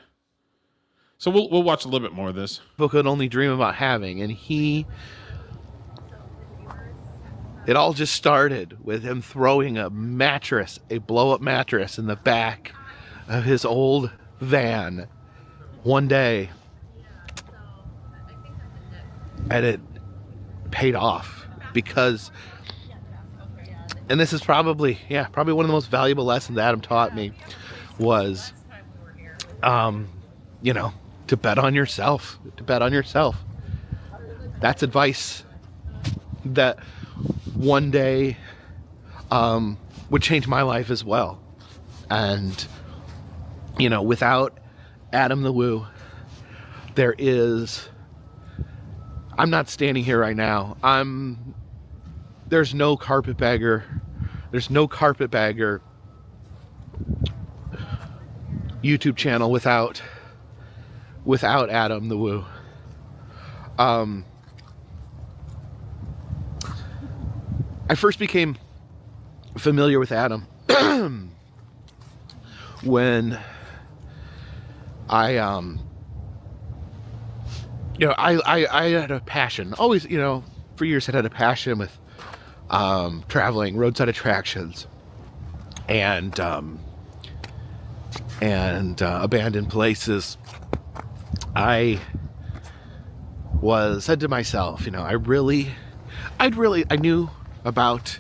So we'll watch a little bit more of this. People could only dream about having, and it all just started with him throwing a blow-up mattress in the back of his old van one day, and it paid off because, and this is probably one of the most valuable lessons Adam taught me was, to bet on yourself. That's advice that one day would change my life as well. And, without Adam the Woo, I'm not standing here right now. There's no carpetbagger YouTube channel without Adam the Woo. I first became familiar with Adam when I had a passion. Always, for years I had a passion with traveling, roadside attractions, and abandoned places. I said to myself, I knew about.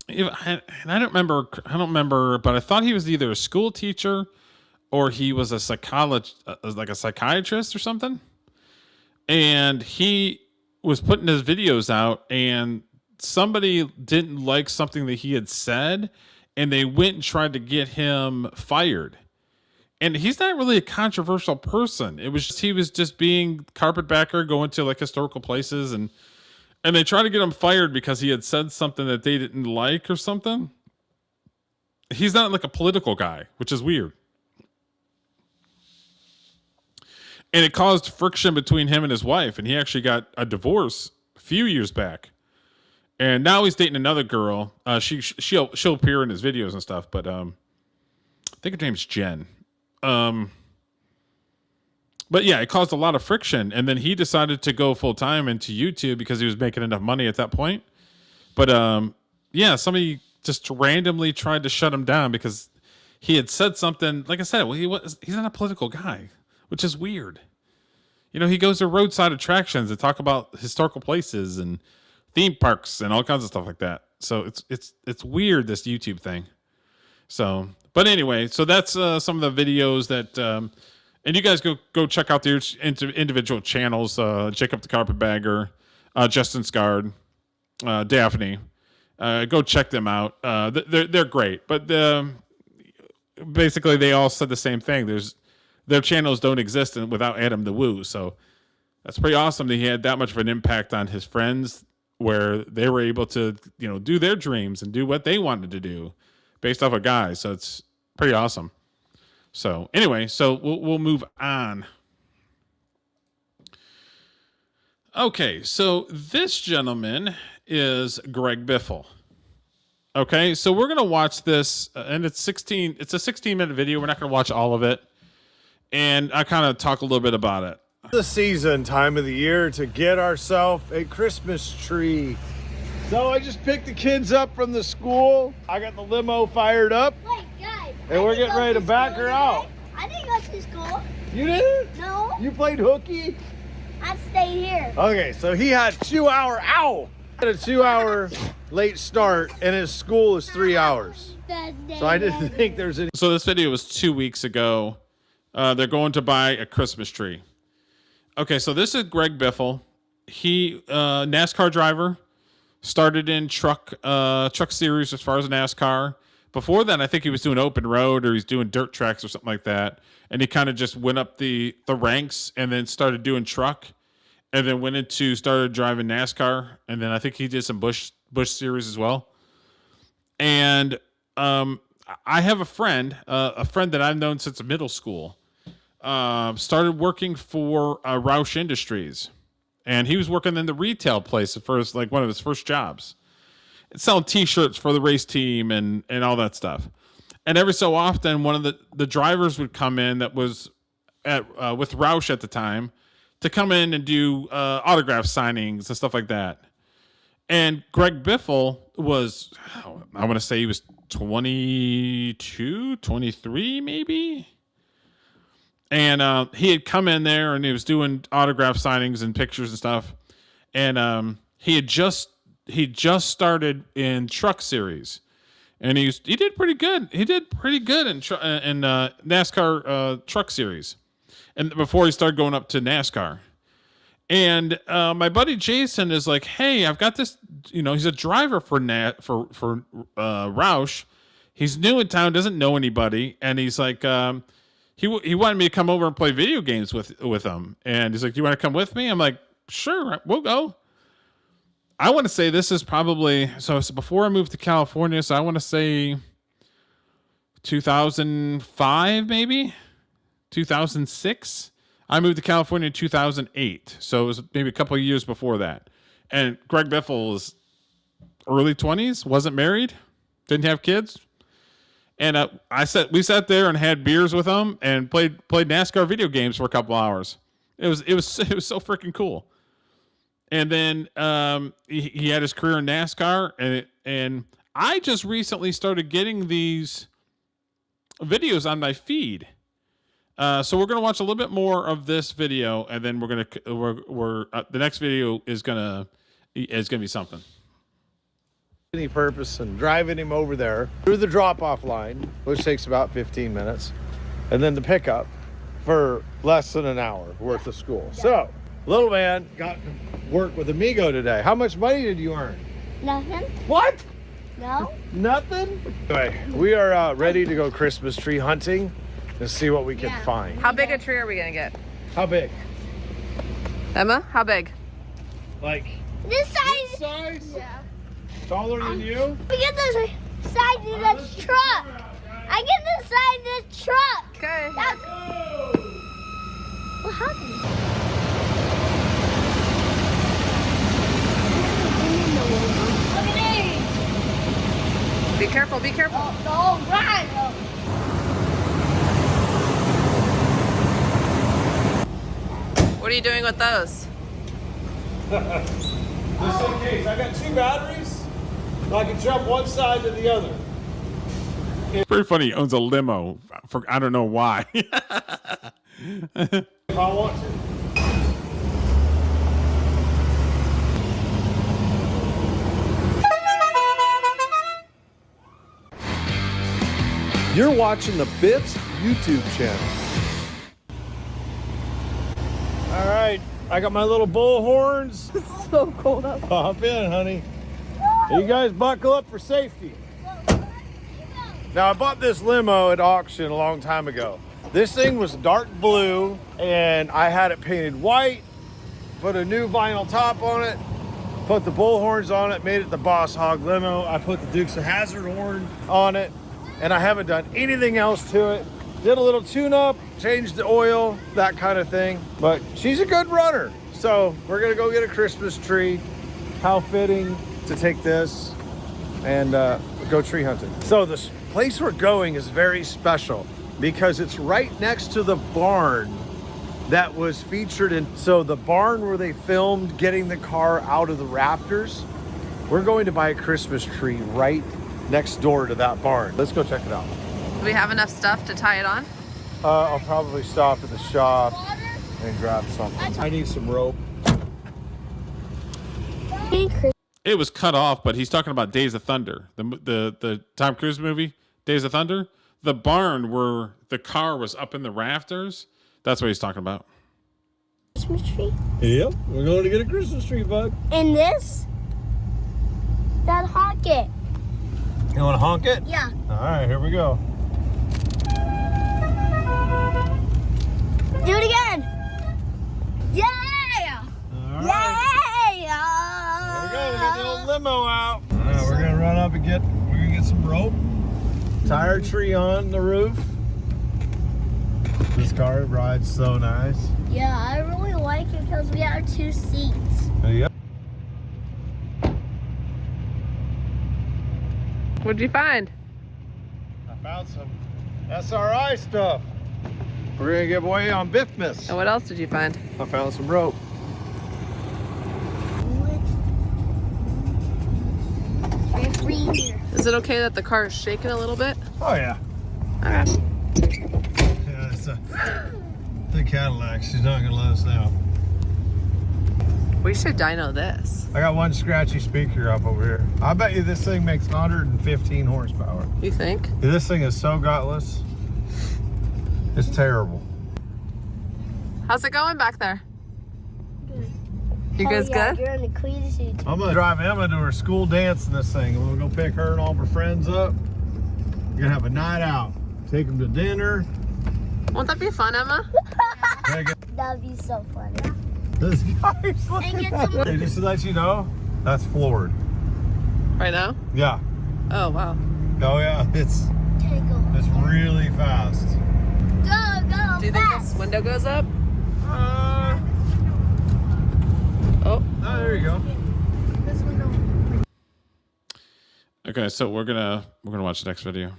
And I don't remember, but I thought he was either a school teacher or he was a psychologist, like a psychiatrist or something. And he was putting his videos out, and somebody didn't like something that he had said, and they went and tried to get him fired. And he's not really a controversial person. It was he was just being carpetbagger, going to like historical places, and they tried to get him fired because he had said something that they didn't like or something. He's not like a political guy, which is weird. And it caused friction between him and his wife, and he actually got a divorce a few years back. And now he's dating another girl. She'll appear in his videos and stuff, but I think her name's Jen. But yeah, it caused a lot of friction, and then he decided to go full time into YouTube because he was making enough money at that point. But somebody just randomly tried to shut him down because he had said something. Like I said, he's not a political guy, which is weird. He goes to roadside attractions and talk about historical places and theme parks and all kinds of stuff like that. So it's weird, this YouTube thing. So, but anyway, so that's some of the videos that, and you guys go check out their individual channels. Jacob the Carpetbagger, Justin Scard, Daphne. Go check them out. They're great, but basically they all said the same thing. Their channels don't exist without Adam the Woo. So that's pretty awesome that he had that much of an impact on his friends, where they were able to, do their dreams and do what they wanted to do based off a guy. So it's pretty awesome. So anyway, so we'll move on. Okay, so this gentleman is Greg Biffle. Okay, so we're gonna watch this, and it's a 16-minute video. We're not gonna watch all of it, and I kind of talk a little bit about it. The season time of the year to get ourselves a Christmas tree. So I just picked the kids up from the school. I got the limo fired up, and we're getting ready to back her out. I didn't go to school. You didn't? No, You played hooky? I stayed here. Okay, so he had 2-hour, had a 2-hour late start, and his school is 3 hours. So I didn't think there's any. So this video was 2 weeks ago. They're going to buy a Christmas tree. Okay, so this is Greg Biffle. He NASCAR driver, started in truck series as far as NASCAR. Before that, I think he was doing open road or he's doing dirt tracks or something like that. And he kind of just went up the ranks and then started doing truck, and then started driving NASCAR. And then I think he did some Bush series as well. And I have a friend that I've known since middle school. Started working for Roush Industries, and he was working in the retail place at first, like one of his first jobs, selling T-shirts for the race team and all that stuff. And every so often, one of the drivers would come in that was with Roush at the time to come in and do autograph signings and stuff like that. And Greg Biffle was, I want to say he was 22, 23 maybe. And he had come in there and he was doing autograph signings and pictures and stuff. And he just started in truck series, and he did pretty good. He did pretty good in NASCAR truck series, and before he started going up to NASCAR. And my buddy Jason is like, "Hey, I've got this. He's a driver for Roush. He's new in town, doesn't know anybody, and he's like." He wanted me to come over and play video games with him. And he's like, do you want to come with me? I'm like, sure, we'll go. I want to say this is probably, so before I moved to California, so I want to say 2005, maybe 2006. I moved to California in 2008. So it was maybe a couple of years before that. And Greg Biffle was early 20s, wasn't married, didn't have kids. And we sat there and had beers with him and played NASCAR video games for a couple hours. It was so freaking cool. And then he had his career in NASCAR, and I just recently started getting these videos on my feed. So we're gonna watch a little bit more of this video, and then the next video is gonna be something. Any purpose in driving him over there through the drop-off line, which takes about 15 minutes, and then the pickup for less than an hour worth of school. So, little man got to work with Amigo today. How much money did you earn? Nothing. What? No. Nothing? Anyway, we are ready to go Christmas tree hunting and see what we can find. How big a tree are we gonna get? How big? Emma, how big? Like This size. size? Yeah. Taller than you? We get the size of this truck. I get the size of this truck. Okay. What happened? Look at these. Be careful, be careful. All right. What are you doing with those? Just in case. I got 2 batteries, so I can jump one side to the other. It's pretty funny. He owns a limo. I don't know why. If I want to. You're watching the Biff's YouTube channel. All right, I got my little bull horns. It's so cold out. Hop in, honey. You guys buckle up for safety. Now, I bought this limo at auction a long time ago. This thing was dark blue, and I had it painted white, put a new vinyl top on it, put the bull horns on it, made it the Boss Hog limo. I put the Dukes of Hazzard horn on it, and I haven't done anything else to it. Did a little tune-up, changed the oil, that kind of thing. But she's a good runner. So we're gonna go get a Christmas tree. How fitting to take this and go tree hunting. So this place we're going is very special because it's right next to the barn that was featured in. So the barn where they filmed getting the car out of the rafters, we're going to buy a Christmas tree right next door to that barn. Let's go check it out. Do we have enough stuff to tie it on? I'll probably stop at the shop and grab something. I need some rope. It was cut off, but he's talking about Days of Thunder, the Tom Cruise movie, Days of Thunder. The barn where the car was up in the rafters. That's what he's talking about. Christmas tree? Yep, we're going to get a Christmas tree, bud. And this? Dad, honk it. You want to honk it? Yeah. All right, here we go. Do it again. Yeah! All right. Yeah! Here we go. We got the old limo out. All right, we're gonna run up and get some rope. Tie our tree on the roof. This car rides so nice. Yeah, I really like it because we have 2 seats. Yep. What'd you find? I found some SRI stuff. We're gonna give away on Biffmas. And what else did you find? I found some rope. Is it okay that the car is shaking a little bit? Oh yeah. Okay. Yeah, it's the Cadillac. She's not gonna let us down. We should dyno this. I got one scratchy speaker up over here. I bet you this thing makes 115 horsepower. You think? Yeah, this thing is so gutless. It's terrible. How's it going back there? You guys good? You're in the clean seat. I'm gonna drive Emma to her school dance in this thing. We'll go pick her and all of her friends up. We're gonna have a night out. Take them to dinner. Won't that be fun, Emma? That'd be so funny. This guy's looking at me. Just to let you know, that's floored. Right now? Yeah. Oh, wow. Oh yeah, it's really fast. Go, Do you think this window goes up? Oh, there you go. Okay, so we're gonna watch the next video.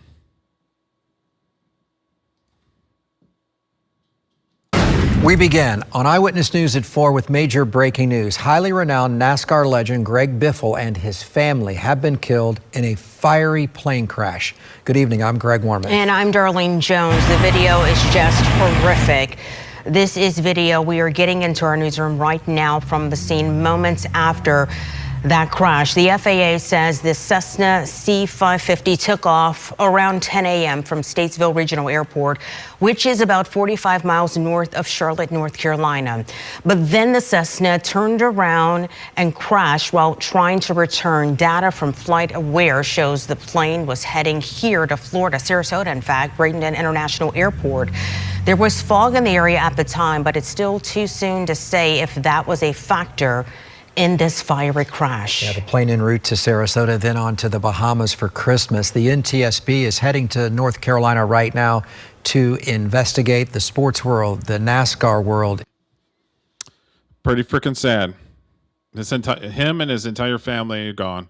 We begin on Eyewitness News at 4 with major breaking news. Highly renowned NASCAR legend Greg Biffle and his family have been killed in a fiery plane crash. Good evening, I'm Greg Warman. And I'm Darlene Jones. The video is just horrific. This is video we are getting into our newsroom right now from the scene moments after that crash. The FAA says the Cessna C-550 took off around 10 a.m. from Statesville Regional Airport, which is about 45 miles north of Charlotte, North Carolina. But then the Cessna turned around and crashed while trying to return. Data from FlightAware shows the plane was heading here to Florida, Sarasota, in fact, Bradenton International Airport. There was fog in the area at the time, but it's still too soon to say if that was a factor in this fiery crash. Yeah, the plane en route to Sarasota, then on to the Bahamas for Christmas. The NTSB is heading to North Carolina right now to investigate the sports world, the NASCAR world. Pretty freaking sad. Him and his entire family are gone.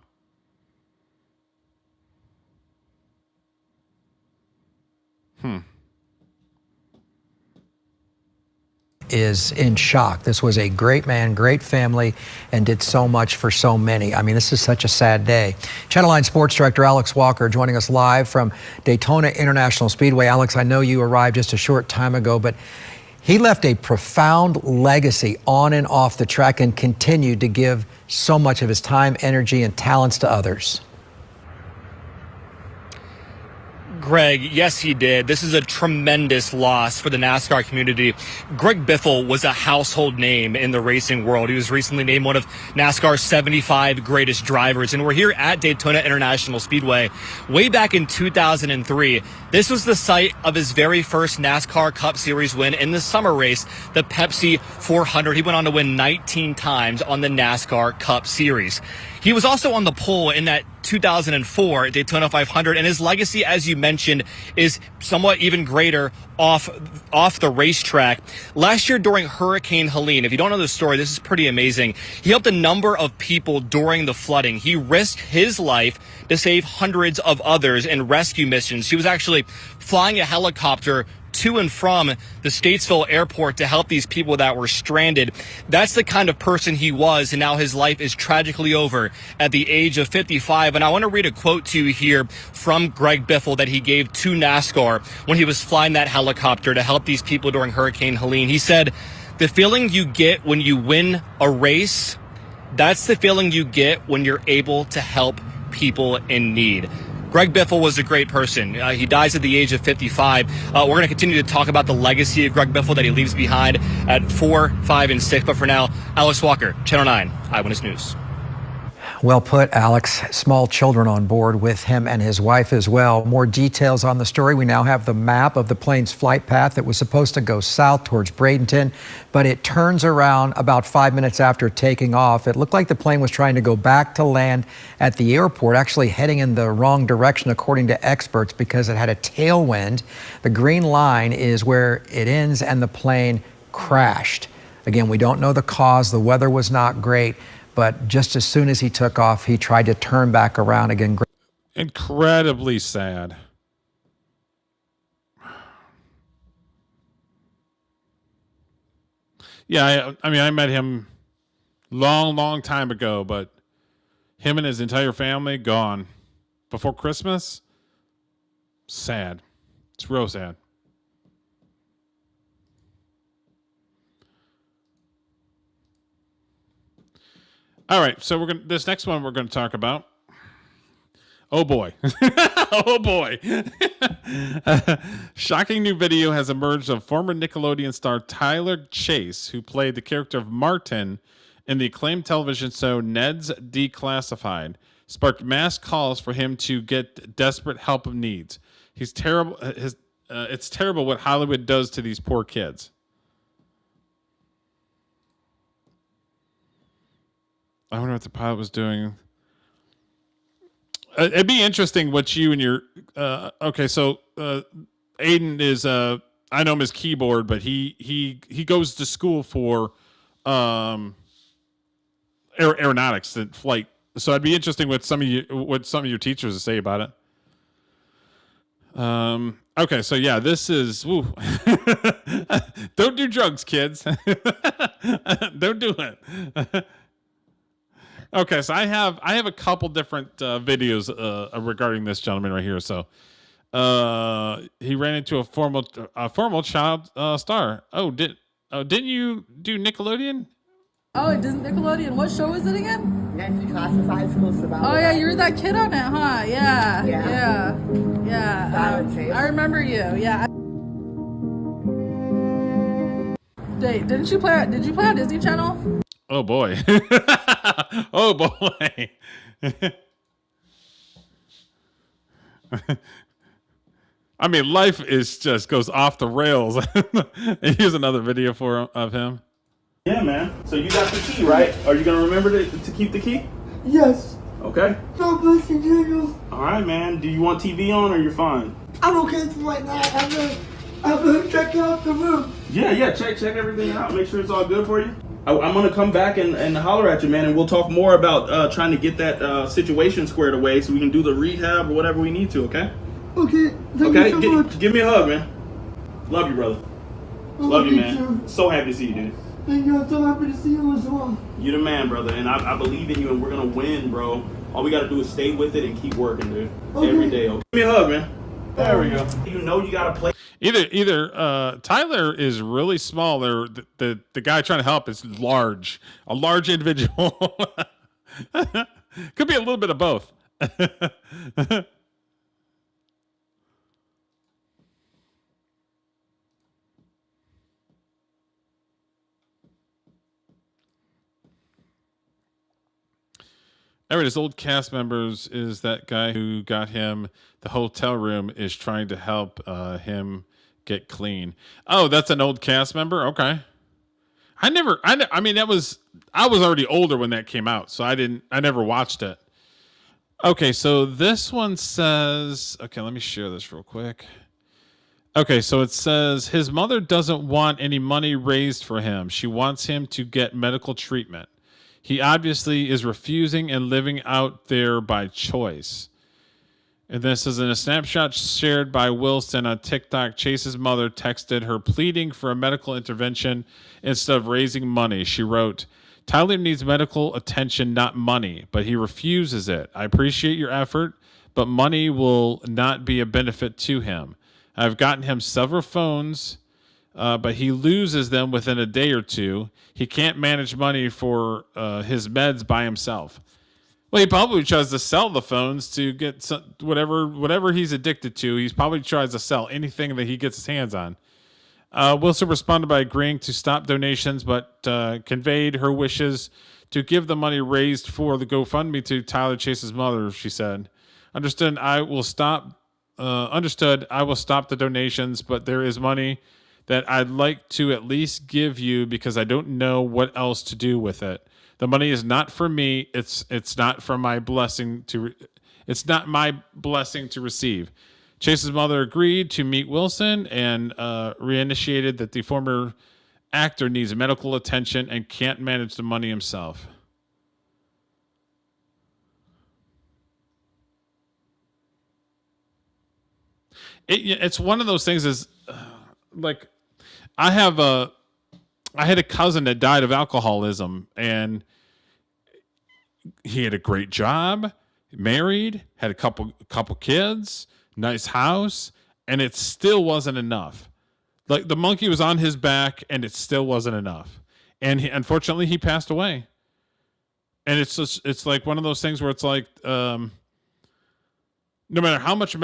Is in shock. This was a great man, great family, and did so much for so many. I mean, this is such a sad day. Channel 9 Sports Director Alex Walker joining us live from Daytona International Speedway. Alex, I know you arrived just a short time ago, but he left a profound legacy on and off the track and continued to give so much of his time, energy, and talents to others. Greg, yes, he did. This is a tremendous loss for the NASCAR community. Greg Biffle was a household name in the racing world. He was recently named one of NASCAR's 75 greatest drivers. And we're here at Daytona International Speedway. Way back in 2003, this was the site of his very first NASCAR Cup Series win in the summer race, the Pepsi 400. He went on to win 19 times on the NASCAR Cup Series. He was also on the pole in that 2004 Daytona 500, and his legacy, as you mentioned, is somewhat even greater off the racetrack. Last year during Hurricane Helene, if you don't know the story, this is pretty amazing. He helped a number of people during the flooding. He risked his life to save hundreds of others in rescue missions. He was actually flying a helicopter to and from the Statesville airport to help these people that were stranded. That's the kind of person he was, and now his life is tragically over at the age of 55. And I want to read a quote to you here from Greg Biffle that he gave to NASCAR when he was flying that helicopter to help these people during Hurricane Helene. He said, "The feeling you get when you win a race, that's the feeling you get when you're able to help people in need." Greg Biffle was a great person. He dies at the age of 55. We're going to continue to talk about the legacy of Greg Biffle that he leaves behind at 4, 5, and 6. But for now, Alex Walker, Channel 9 Eyewitness News. Well put, Alex. Small children on board with him and his wife as well. More details on the story. We now have the map of the plane's flight path that was supposed to go south towards Bradenton, but it turns around about 5 minutes after taking off. It looked like the plane was trying to go back to land at the airport, actually heading in the wrong direction according to experts because it had a tailwind. The green line is where it ends and the plane crashed. Again, we don't know the cause. The weather was not great. But just as soon as he took off, he tried to turn back around again. Incredibly sad. Yeah, I mean, I met him long time ago, but him and his entire family gone before Christmas. Sad. It's real sad. All right, so this next one we're going to talk about. Oh boy. Oh boy. Shocking new video has emerged of former Nickelodeon star Tylor Chase, who played the character of Martin in the acclaimed television show Ned's Declassified, sparked mass calls for him to get desperate help of needs. He's terrible. It's terrible what Hollywood does to these poor kids. I wonder what the pilot was doing. It'd be interesting what you and your okay. So Aiden is I know him as keyboard, but he goes to school for aeronautics and flight. So it'd be interesting what some of your teachers would say about it. Okay, so yeah, this is don't do drugs, kids. Don't do it. Okay, so I have a couple different videos regarding this gentleman right here. So he ran into a formal child star. Didn't you do Nickelodeon? Oh, it doesn't Nickelodeon. What show is it again? Nancy Classified School Survival. Oh yeah, you were that kid on it, huh? Yeah. I remember you. Yeah. Did you play on Disney Channel? Oh boy. Oh boy. I mean, life is just goes off the rails. Here's another video of him. Yeah, man. So you got the key, right? Are you gonna remember to keep the key? Yes. Okay. God bless you, Jesus. All right, man. Do you want TV on or you're fine? I'm okay for right now. I'm gonna check out the room. Yeah. Check everything out. Make sure it's all good for you. I'm gonna come back and holler at you, man, and we'll talk more about trying to get that situation squared away so we can do the rehab or whatever we need to. Okay. Okay. Thank you so much. Give me a hug, man. Love you, brother. Love you, man. Too. So happy to see you, dude. Thank you. I'm so happy to see you as well. You're the man, brother, and I believe in you, and we're gonna win, bro. All we gotta do is stay with it and keep working, dude. Okay. Every day. Okay? Give me a hug, man. There we go. You know you gotta play. Either Tylor is really small, or the guy trying to help is large, a large individual. Could be a little bit of both. Anyway, his old cast members is that guy who got him the hotel room is trying to help him get clean. Oh, that's an old cast member? Okay. I mean, I was already older when that came out, so I never watched it. Okay, so this one says, okay, let me share this real quick. Okay, so it says his mother doesn't want any money raised for him. She wants him to get medical treatment. He obviously is refusing and living out there by choice. And this is in a snapshot shared by Wilson on TikTok. Chase's mother texted her pleading for a medical intervention instead of raising money. She wrote, Tylor needs medical attention, not money, but he refuses it. I appreciate your effort, but money will not be a benefit to him. I've gotten him several phones, but he loses them within a day or two. He can't manage money for his meds by himself. Well, he probably tries to sell the phones to get whatever he's addicted to. He's probably tries to sell anything that he gets his hands on. Wilson responded by agreeing to stop donations, but conveyed her wishes to give the money raised for the GoFundMe to Tylor Chase's mother. She said, Understood, I will stop the donations, but there is money that I'd like to at least give you because I don't know what else to do with it. The money is not for me. It's not for my blessing to. It's not my blessing to receive. Chase's mother agreed to meet Wilson and reinitiated that the former actor needs medical attention and can't manage the money himself. It's one of those things. Is like I had a cousin that died of alcoholism, and he had a great job, married, had a couple kids, nice house, and it still wasn't enough. Like the monkey was on his back, and it still wasn't enough. And unfortunately, he passed away. And it's like one of those things where it's like, no matter how much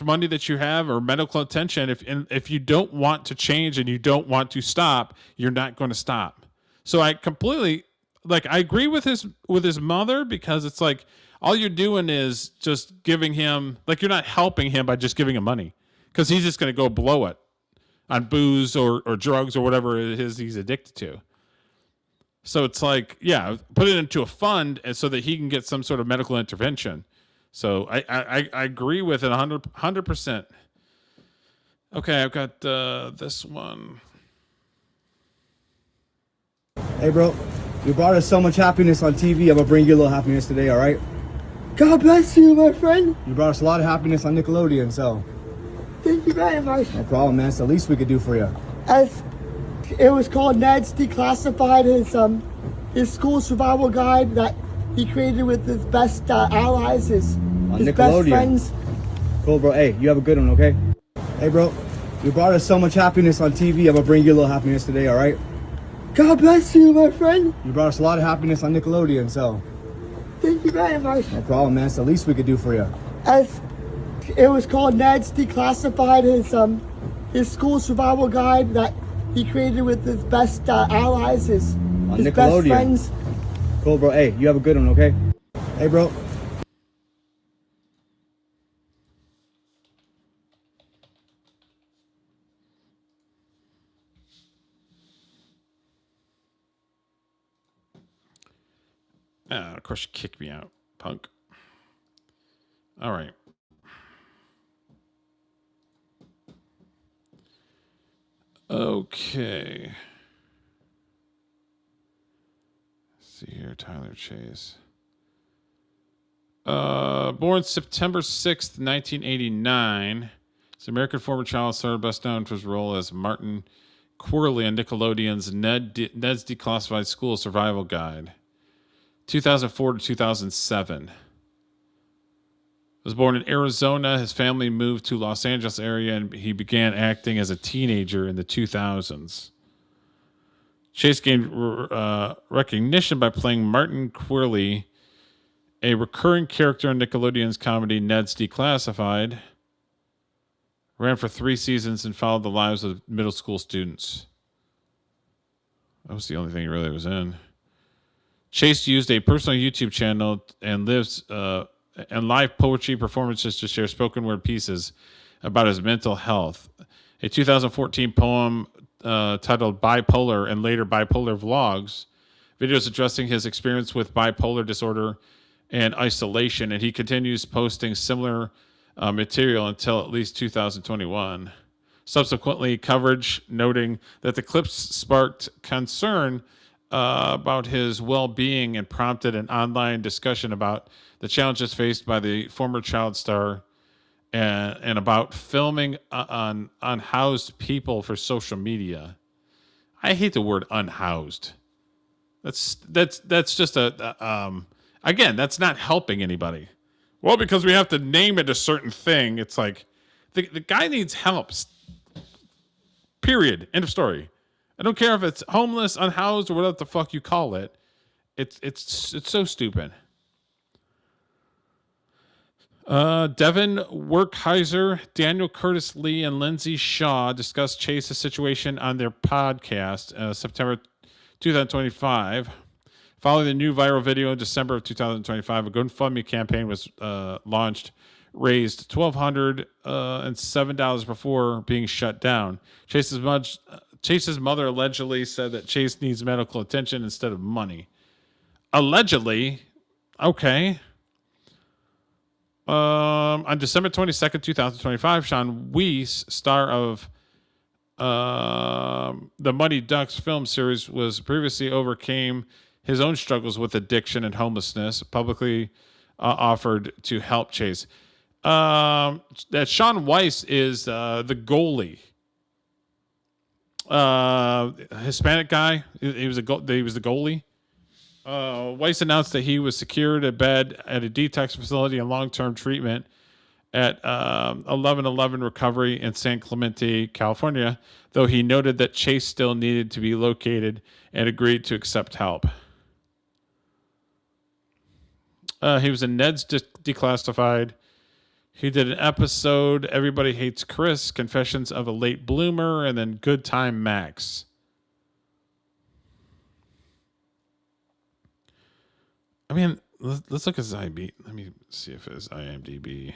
money that you have or medical attention, if you don't want to change and you don't want to stop, you're not going to stop. So I completely I agree with his mother, because it's like all you're doing is just giving him, like, you're not helping him by just giving him money, because he's just going to go blow it on booze or drugs or whatever it is he's addicted to. So it's like, yeah, put it into a fund and so that he can get some sort of medical intervention. So I agree with it 100%. Okay, I've got this one. Hey, bro, you brought us so much happiness on TV. I'm gonna bring you a little happiness today, all right? God bless you, my friend. You brought us a lot of happiness on Nickelodeon, so. Thank you very much. No problem, man. It's the least we could do for you. As it was called, Ned's Declassified, his school survival guide that he created with his best allies, his best friends. Cool, bro. Hey, you have a good one, okay? Hey, bro, you brought us so much happiness on TV. I'm gonna bring you a little happiness today, all right? God bless you, my friend. You brought us a lot of happiness on Nickelodeon, so. Thank you very much. No problem, man. It's the least we could do for you. As it was called, Ned's Declassified, his school survival guide that he created with his best allies, his best friends. Cool, bro. Hey, you have a good one, okay? Hey, bro. Of course, you kicked me out, punk. All right. Okay. Let's see here, Tylor Chase. Born September 6th, 1989. He's an American former child star, best known for his role as Martin Quirley on Nickelodeon's Ned's Declassified School Survival Guide. 2004 to 2007. Was born in Arizona. His family moved to Los Angeles area, and he began acting as a teenager in the 2000s. Chase gained recognition by playing Martin Quirley, a recurring character in Nickelodeon's comedy Ned's Declassified. Ran for 3 seasons and followed the lives of middle school students. That was the only thing he really was in. Chase used a personal YouTube channel and lives and live poetry performances to share spoken word pieces about his mental health. A 2014 poem titled Bipolar and later Bipolar Vlogs, videos addressing his experience with bipolar disorder and isolation, and he continues posting similar material until at least 2021. Subsequently, coverage noting that the clips sparked concern about his well-being and prompted an online discussion about the challenges faced by the former child star and about filming on unhoused people for social media. I hate the word unhoused. That's just again, that's not helping anybody. Well, because we have to name it a certain thing. It's like the guy needs help. Period. End of story. I don't care if it's homeless, unhoused, or whatever the fuck you call it. It's so stupid. Devin Werkheiser, Daniel Curtis Lee, and Lindsay Shaw discussed Chase's situation on their podcast, September 2025. Following the new viral video in December of 2025, a GoFundMe campaign was launched, raised $1,207 before being shut down. Chase's mother allegedly said that Chase needs medical attention instead of money. Allegedly, okay. On December 22nd, 2025, Sean Weiss, star of the Muddy Ducks film series, was previously overcame his own struggles with addiction and homelessness, publicly offered to help Chase. That Sean Weiss is the goalie. Hispanic guy. He was the goalie. Weiss announced that he was secured a bed at a detox facility and long-term treatment at 1111 Recovery in San Clemente, California, though he noted that Chase still needed to be located and agreed to accept help. He was in Ned's Declassified. He did an episode, Everybody Hates Chris, Confessions of a Late Bloomer, and then Good Time Max. I mean, let's look at his IMDb. Let me see if it's IMDb.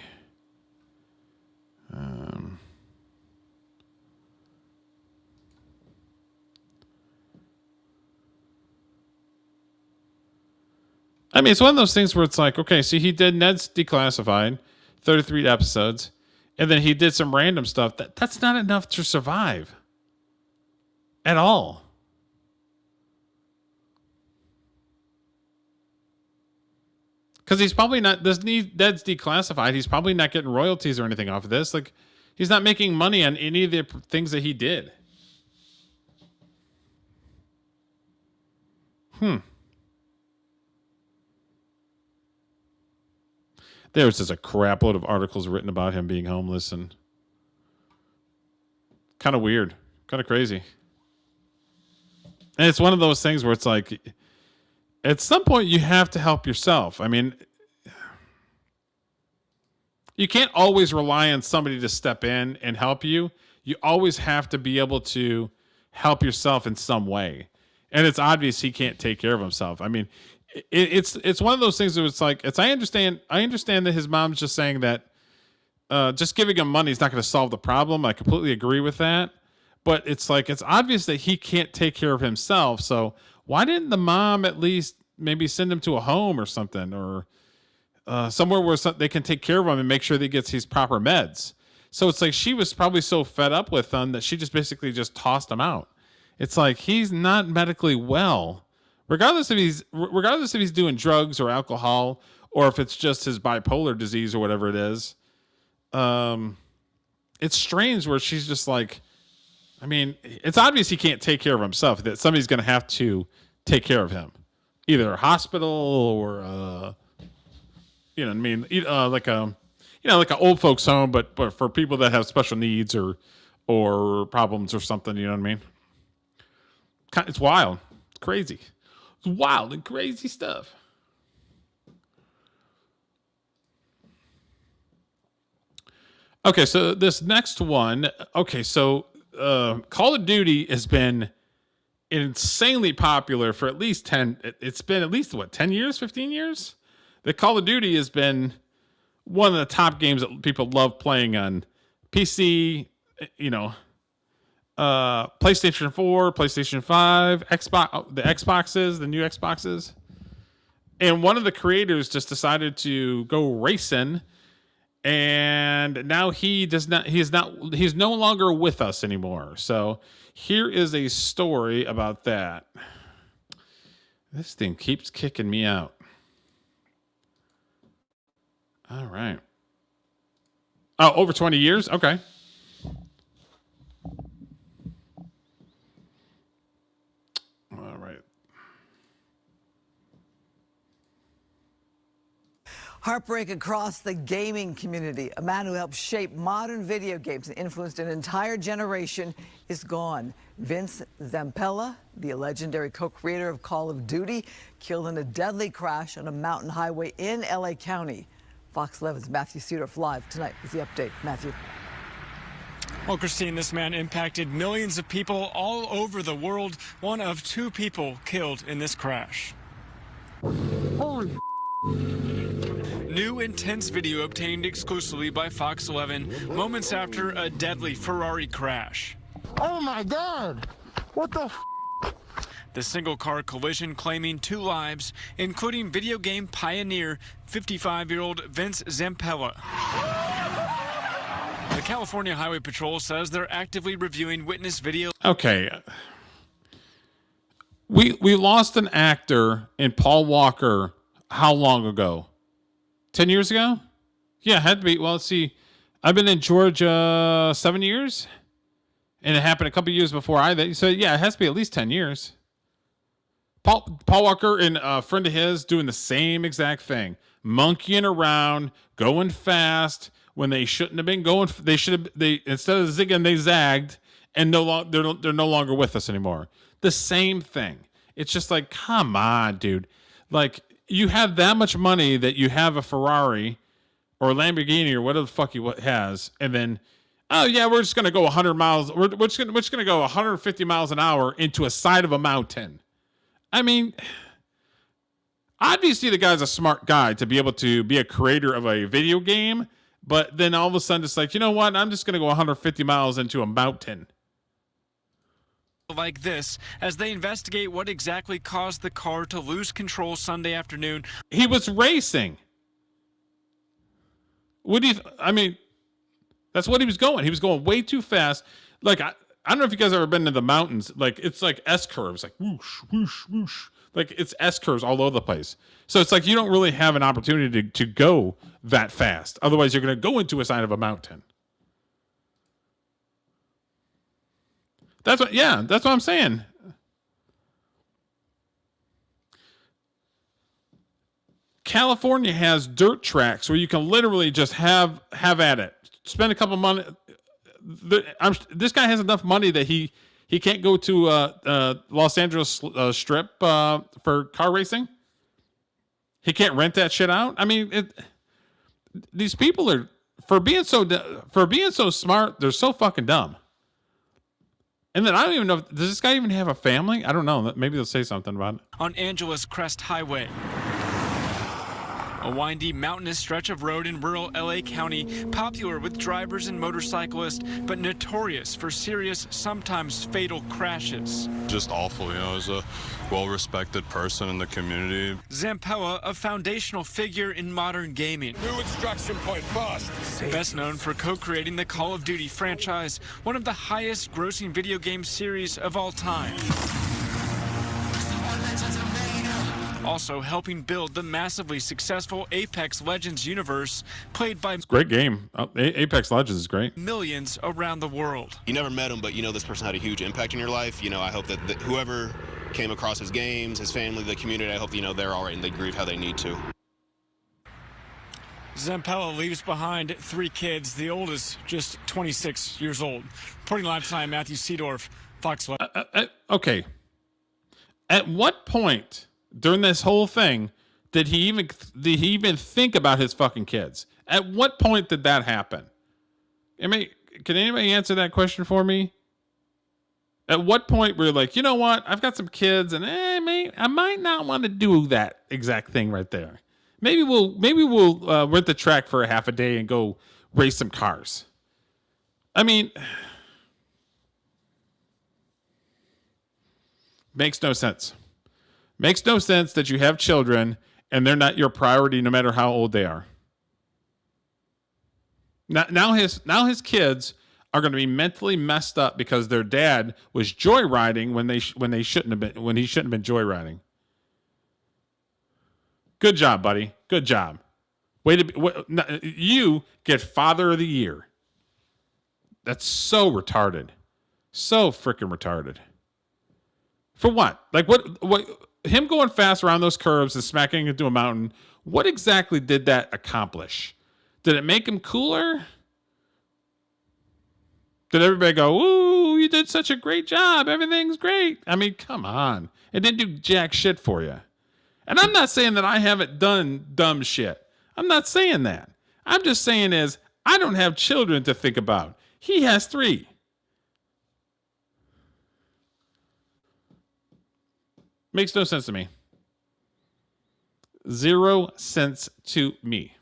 I mean, it's one of those things where it's like, okay, so he did Ned's Declassified, 33 episodes, and then he did some random stuff. That's not enough to survive at all. Because he's probably not, Ned's Declassified, he's probably not getting royalties or anything off of this. Like, he's not making money on any of the things that he did. There's just a crap load of articles written about him being homeless and kind of weird, kind of crazy. And it's one of those things where it's like, at some point you have to help yourself. I mean, you can't always rely on somebody to step in and help you. You always have to be able to help yourself in some way. And it's obvious he can't take care of himself. I mean, it's one of those things that it's like, I understand that his mom's just saying that just giving him money is not going to solve the problem. I completely agree with that. But it's like, it's obvious that he can't take care of himself. So why didn't the mom at least maybe send him to a home or something, or somewhere where they can take care of him and make sure that he gets his proper meds? So it's like she was probably so fed up with him that she just basically just tossed him out. It's like, he's not medically well, regardless if he's doing drugs or alcohol, or if it's just his bipolar disease or whatever it is. It's strange where she's just like, I mean, it's obvious he can't take care of himself, that somebody's going to have to take care of him, either a hospital or, you know what I mean? Like an old folks home, but for people that have special needs or problems or something, you know what I mean? It's wild. It's crazy. It's wild and crazy stuff. Okay, so this next one. Okay, so Call of Duty has been insanely popular for at least 10. It's been at least, 10 years, 15 years? The Call of Duty has been one of the top games that people love playing on PC, PlayStation 4, PlayStation 5, Xbox, the Xboxes, the new Xboxes. And one of the creators just decided to go racing, and now he's no longer with us anymore. So here is a story about that. This thing keeps kicking me out. All right. Oh, over 20 years? Okay. All right. Heartbreak across the gaming community. A man who helped shape modern video games and influenced an entire generation is gone. Vince Zampella, the legendary co-creator of Call of Duty, killed in a deadly crash on a mountain highway in LA County. Fox 11's Matthew Seedorf live tonight with the update. Matthew. Well, Christine, this man impacted millions of people all over the world. One of 2 people killed in this crash. Holy. New intense video obtained exclusively by Fox 11 moments after a deadly Ferrari crash. Oh my God! What the f? The single-car collision claiming 2 lives, including video game pioneer 55-year-old Vince Zampella. The California Highway Patrol says they're actively reviewing witness video. Okay. We lost an actor in Paul Walker how long ago? 10 years ago? Yeah, it had to be. Well, let's see. I've been in Georgia 7 years. And it happened a couple years before I. So, yeah, it has to be at least 10 years. Paul Walker and a friend of his doing the same exact thing. Monkeying around, going fast when they shouldn't have been going. They should have. Instead of zigging, they zagged. And they're no longer with us anymore. The same thing. It's just like, come on, dude. Like, you have that much money that you have a Ferrari or a Lamborghini or whatever the fuck you has, and then, oh yeah, we're just gonna go 100 miles. We're just gonna go 150 miles an hour into a side of a mountain. I mean, obviously the guy's a smart guy to be able to be a creator of a video game, but then all of a sudden it's like, you know what? I'm just gonna go 150 miles into a mountain. Like this as they investigate what exactly caused the car to lose control Sunday afternoon. He was racing. I mean, that's what he was going. He was going way too fast. Like, I don't know if you guys have ever been to the mountains. Like, it's like S curves, like whoosh, whoosh, whoosh. Like, it's S curves all over the place. So it's like you don't really have an opportunity to go that fast. Otherwise, you're going to go into a side of a mountain. That's what I'm saying. California has dirt tracks where you can literally just have at it. Spend a couple money. This guy has enough money that he can't go to Los Angeles Strip for car racing. He can't rent that shit out. I mean, these people are for being so smart. They're so fucking dumb. And then I don't even know, does this guy even have a family? I don't know. Maybe they'll say something about it. On Angeles Crest Highway, a windy mountainous stretch of road in rural LA County, popular with drivers and motorcyclists, but notorious for serious, sometimes fatal crashes. Just awful, you know, as a well-respected person in the community. Zampella, a foundational figure in modern gaming. New extraction point fast. Best known for co-creating the Call of Duty franchise, one of the highest grossing video game series of all time. Also helping build the massively successful Apex Legends universe, played by... It's a great game. Apex Legends is great. ...millions around the world. You never met him, but you know this person had a huge impact in your life. You know, I hope that whoever came across his games, his family, the community, I hope, you know, they're all right and they grieve how they need to. Zampella leaves behind 3 kids, the oldest just 26 years old. Reporting live tonight, Matthew Seedorf, Fox 11. Okay. At what point during this whole thing did he even think about his fucking kids? At what point did that happen? I mean, can anybody answer that question for me? At what point were you like, you know what? I've got some kids, and I might not want to do that exact thing right there. Maybe we'll rent the track for a half a day and go race some cars. I mean, makes no sense. Makes no sense that you have children and they're not your priority no matter how old they are. Now his kids are going to be mentally messed up because their dad was joyriding when he shouldn't have been joyriding. Good job, buddy. Good job. You get Father of the Year. That's so retarded. So freaking retarded. For what? Like what him going fast around those curves and smacking into a mountain, what exactly did that accomplish? Did it make him cooler? Did everybody go, "Ooh, you did such a great job. Everything's great." I mean, come on. It didn't do jack shit for you. And I'm not saying that I haven't done dumb shit. I'm not saying that. I'm just saying is I don't have children to think about. He has 3. Makes no sense to me. 0 sense to me.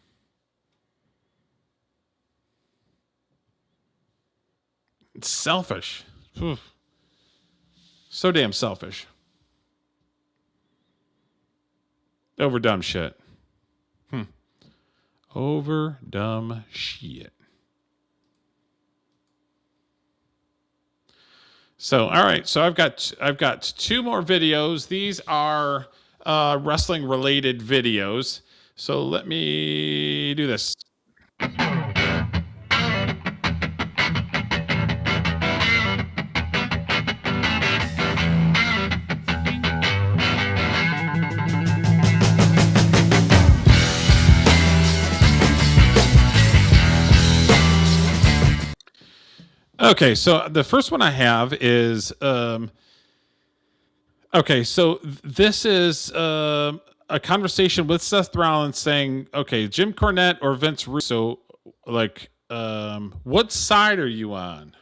It's selfish. Oof. So damn selfish. Over dumb shit. Over dumb shit. So, all right. So I've got 2 more videos. These are wrestling related videos. So let me do this. Okay, so the first one I have is okay, so this is a conversation with Seth Rollins saying, okay, Jim Cornette or Vince Russo, like, what side are you on?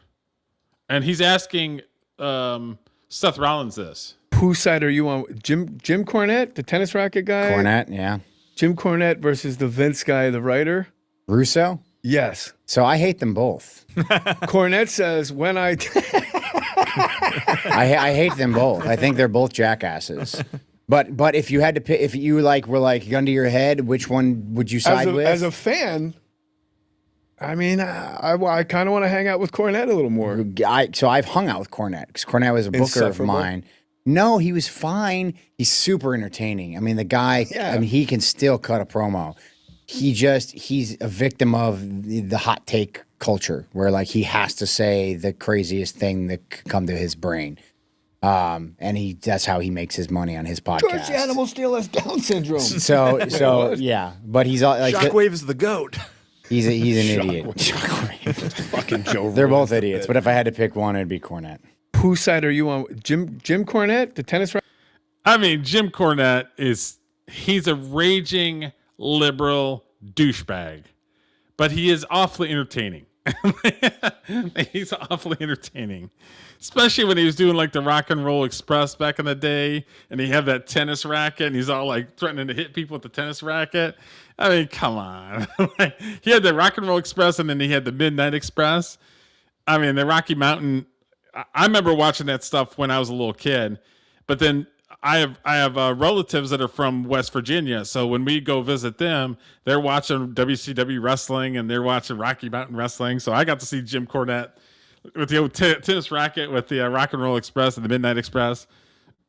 And he's asking Seth Rollins this. Whose side are you on? Jim Cornette, the tennis racket guy? Cornette, yeah. Jim Cornette versus the Vince guy, the writer? Russo? Yes. So I hate them both. Cornette says when I hate them both. I think they're both jackasses. But if you had to pick, if you were like gun to your head, which one would you side with? As a fan, I mean, I kind of want to hang out with Cornette a little more. So I've hung out with Cornette because Cornette was a booker of mine. No, he was fine. He's super entertaining. I mean, the guy, I mean, he can still cut a promo. He's a victim of the hot take culture where like he has to say the craziest thing that could come to his brain. And that's how he makes his money on his podcast. George the Animal Steele has Down syndrome. So yeah, but he's like Shockwave is the goat. He's an idiot. Shockwave. Fucking Joe. They're both idiots. But if I had to pick one, it'd be Cornette. Whose side are you on? Jim Cornette, the tennis racket? I mean, Jim Cornette he's a raging liberal douchebag, but he is awfully entertaining. He's awfully entertaining, especially when he was doing like the Rock and Roll Express back in the day, and he had that tennis racket, and he's all like threatening to hit people with the tennis racket. I mean, come on. He had the Rock and Roll Express, and then he had the Midnight Express. I mean, the Rocky Mountain. I remember watching that stuff when I was a little kid, but then I have relatives that are from West Virginia, so when we go visit them, they're watching WCW wrestling and they're watching Rocky Mountain wrestling. So I got to see Jim Cornette with the old tennis racket with the Rock and Roll Express and the Midnight Express.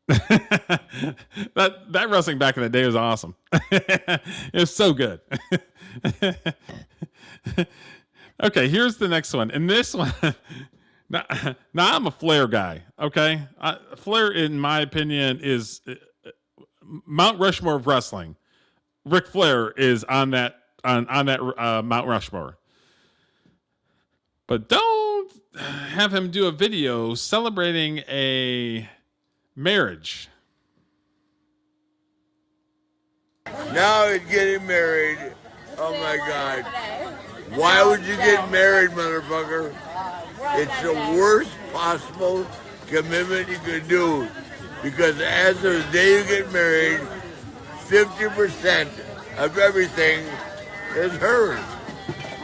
that wrestling back in the day was awesome. It was so good. Okay, here's the next one, and this one. Now I'm a Flair guy, okay? Flair, in my opinion, is Mount Rushmore of wrestling. Ric Flair is on that Mount Rushmore. But don't have him do a video celebrating a marriage. Now he's getting married. Oh my God. Why would you get married, motherfucker? It's the worst possible commitment you could do, because as of the day you get married, 50% of everything is hers.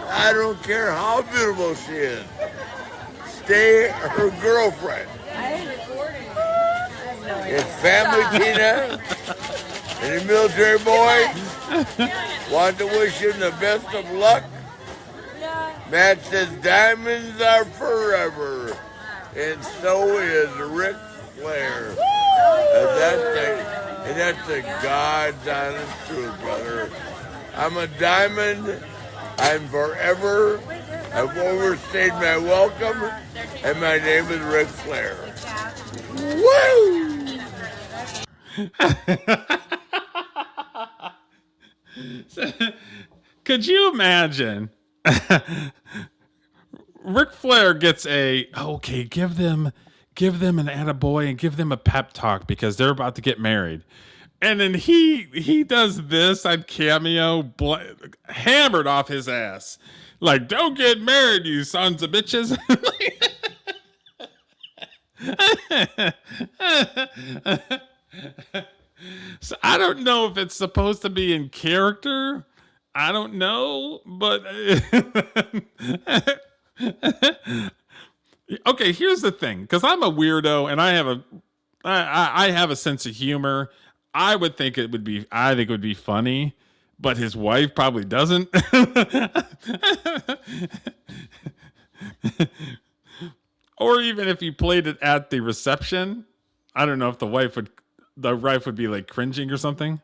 I don't care how beautiful she is. Stay her girlfriend. It's family, Tina, and the military boys. Want to wish him the best of luck. Matt says diamonds are forever, and so is Ric Flair. And that's the God's honest truth, brother. I'm a diamond. I'm forever. I've overstayed my welcome, and my name is Ric Flair. Woo! Could you imagine? Ric Flair gets a okay. Give them an attaboy and give them a pep talk because they're about to get married, and then he does this on Cameo, hammered off his ass, like don't get married, you sons of bitches. So I don't know if it's supposed to be in character. I don't know, but okay, here's the thing, because I'm a weirdo and I have a sense of humor. I think it would be funny, but his wife probably doesn't. Or even if he played it at the reception, I don't know if the wife would be like cringing or something.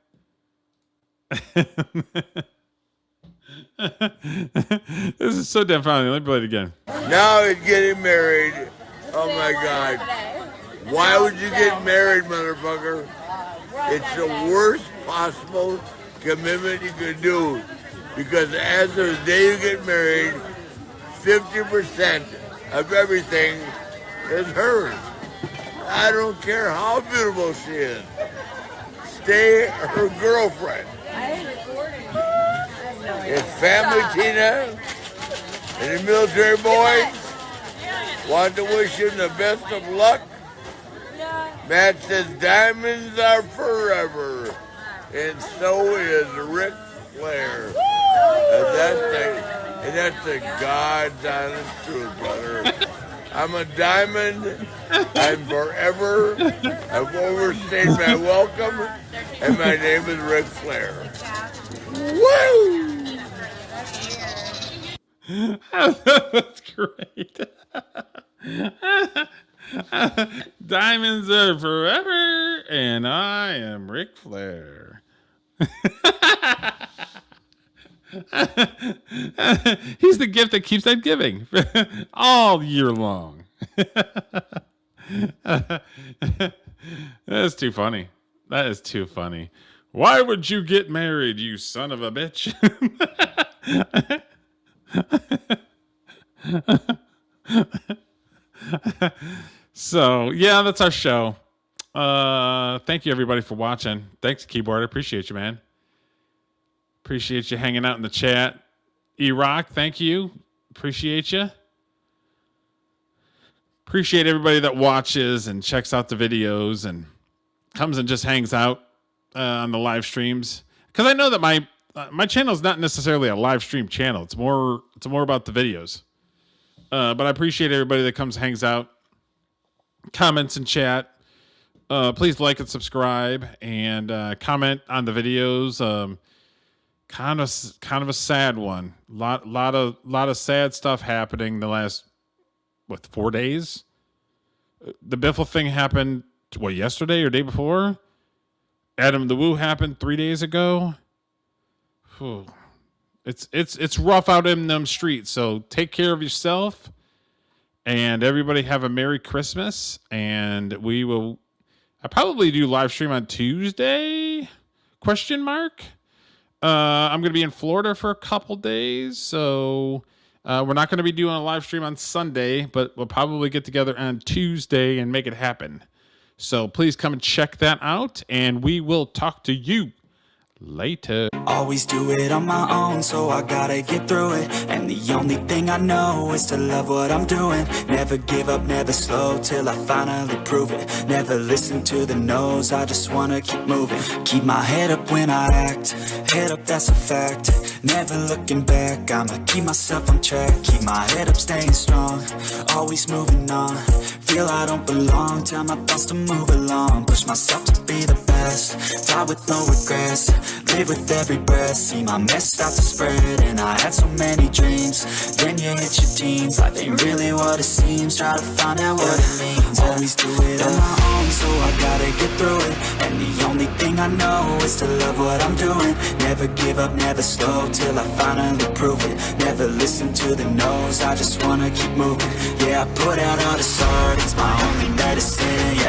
This is so damn funny. Let me play it again. Now he's getting married. Oh my God. Why would you get married, motherfucker? It's the worst possible commitment you could do. Because as of the day you get married, 50% of everything is hers. I don't care how beautiful she is. Stay her girlfriend. It's family, Tina, and the military boys. Want to wish him the best of luck. Matt says diamonds are forever, and so is Ric Flair. And that's the God's honest truth, brother. I'm a diamond. I'm forever. I've overstayed my welcome, and my name is Ric Flair. Woo! That's great. Diamonds are forever, and I am Ric Flair. He's the gift that keeps on giving all year long. That's too funny. That is too funny. Why would you get married, you son of a bitch? So yeah, that's our show. Thank you everybody for watching. Thanks, Keyboard. I appreciate you, man. Appreciate you hanging out in the chat. E-Rock, thank you. Appreciate you. Appreciate everybody that watches and checks out the videos and comes and just hangs out on the live streams. Because I know that my channel is not necessarily a live stream channel. It's more about the videos. But I appreciate everybody that comes, hangs out, comments and chat. Please like and subscribe and comment on the videos. Kind of a sad one. Lot of sad stuff happening the last 4 days. The Biffle thing happened yesterday or day before. Adam the Woo happened 3 days ago. Whew. It's rough out in them streets. So take care of yourself, and everybody have a Merry Christmas. And I probably do live stream on Tuesday? ? I'm going to be in Florida for a couple days, so we're not going to be doing a live stream on Sunday, but we'll probably get together on Tuesday and make it happen. So please come and check that out, and we will talk to you later. Always do it on my own, so I gotta get through it. And the only thing I know is to love what I'm doing. Never give up, never slow, till I finally prove it. Never listen to the no's, I just wanna keep moving. Keep my head up when I act, head up, that's a fact. never looking back. I'ma keep myself on track, keep my head up, staying strong, always moving on. Feel I don't belong, tell my thoughts to move along. Push myself to be the best, die with no regrets. Live with every breath, see my mess start to spread. And I had so many dreams, then you hit your teens. Life ain't really what it seems, try to find out what it means. Always do it on my own, so I gotta get through it. And the only thing I know is to love what I'm doing. Never give up, never slow, till I finally prove it. Never listen to the no's, I just wanna keep moving. Yeah, I put out all this art, it's my only medicine, yeah.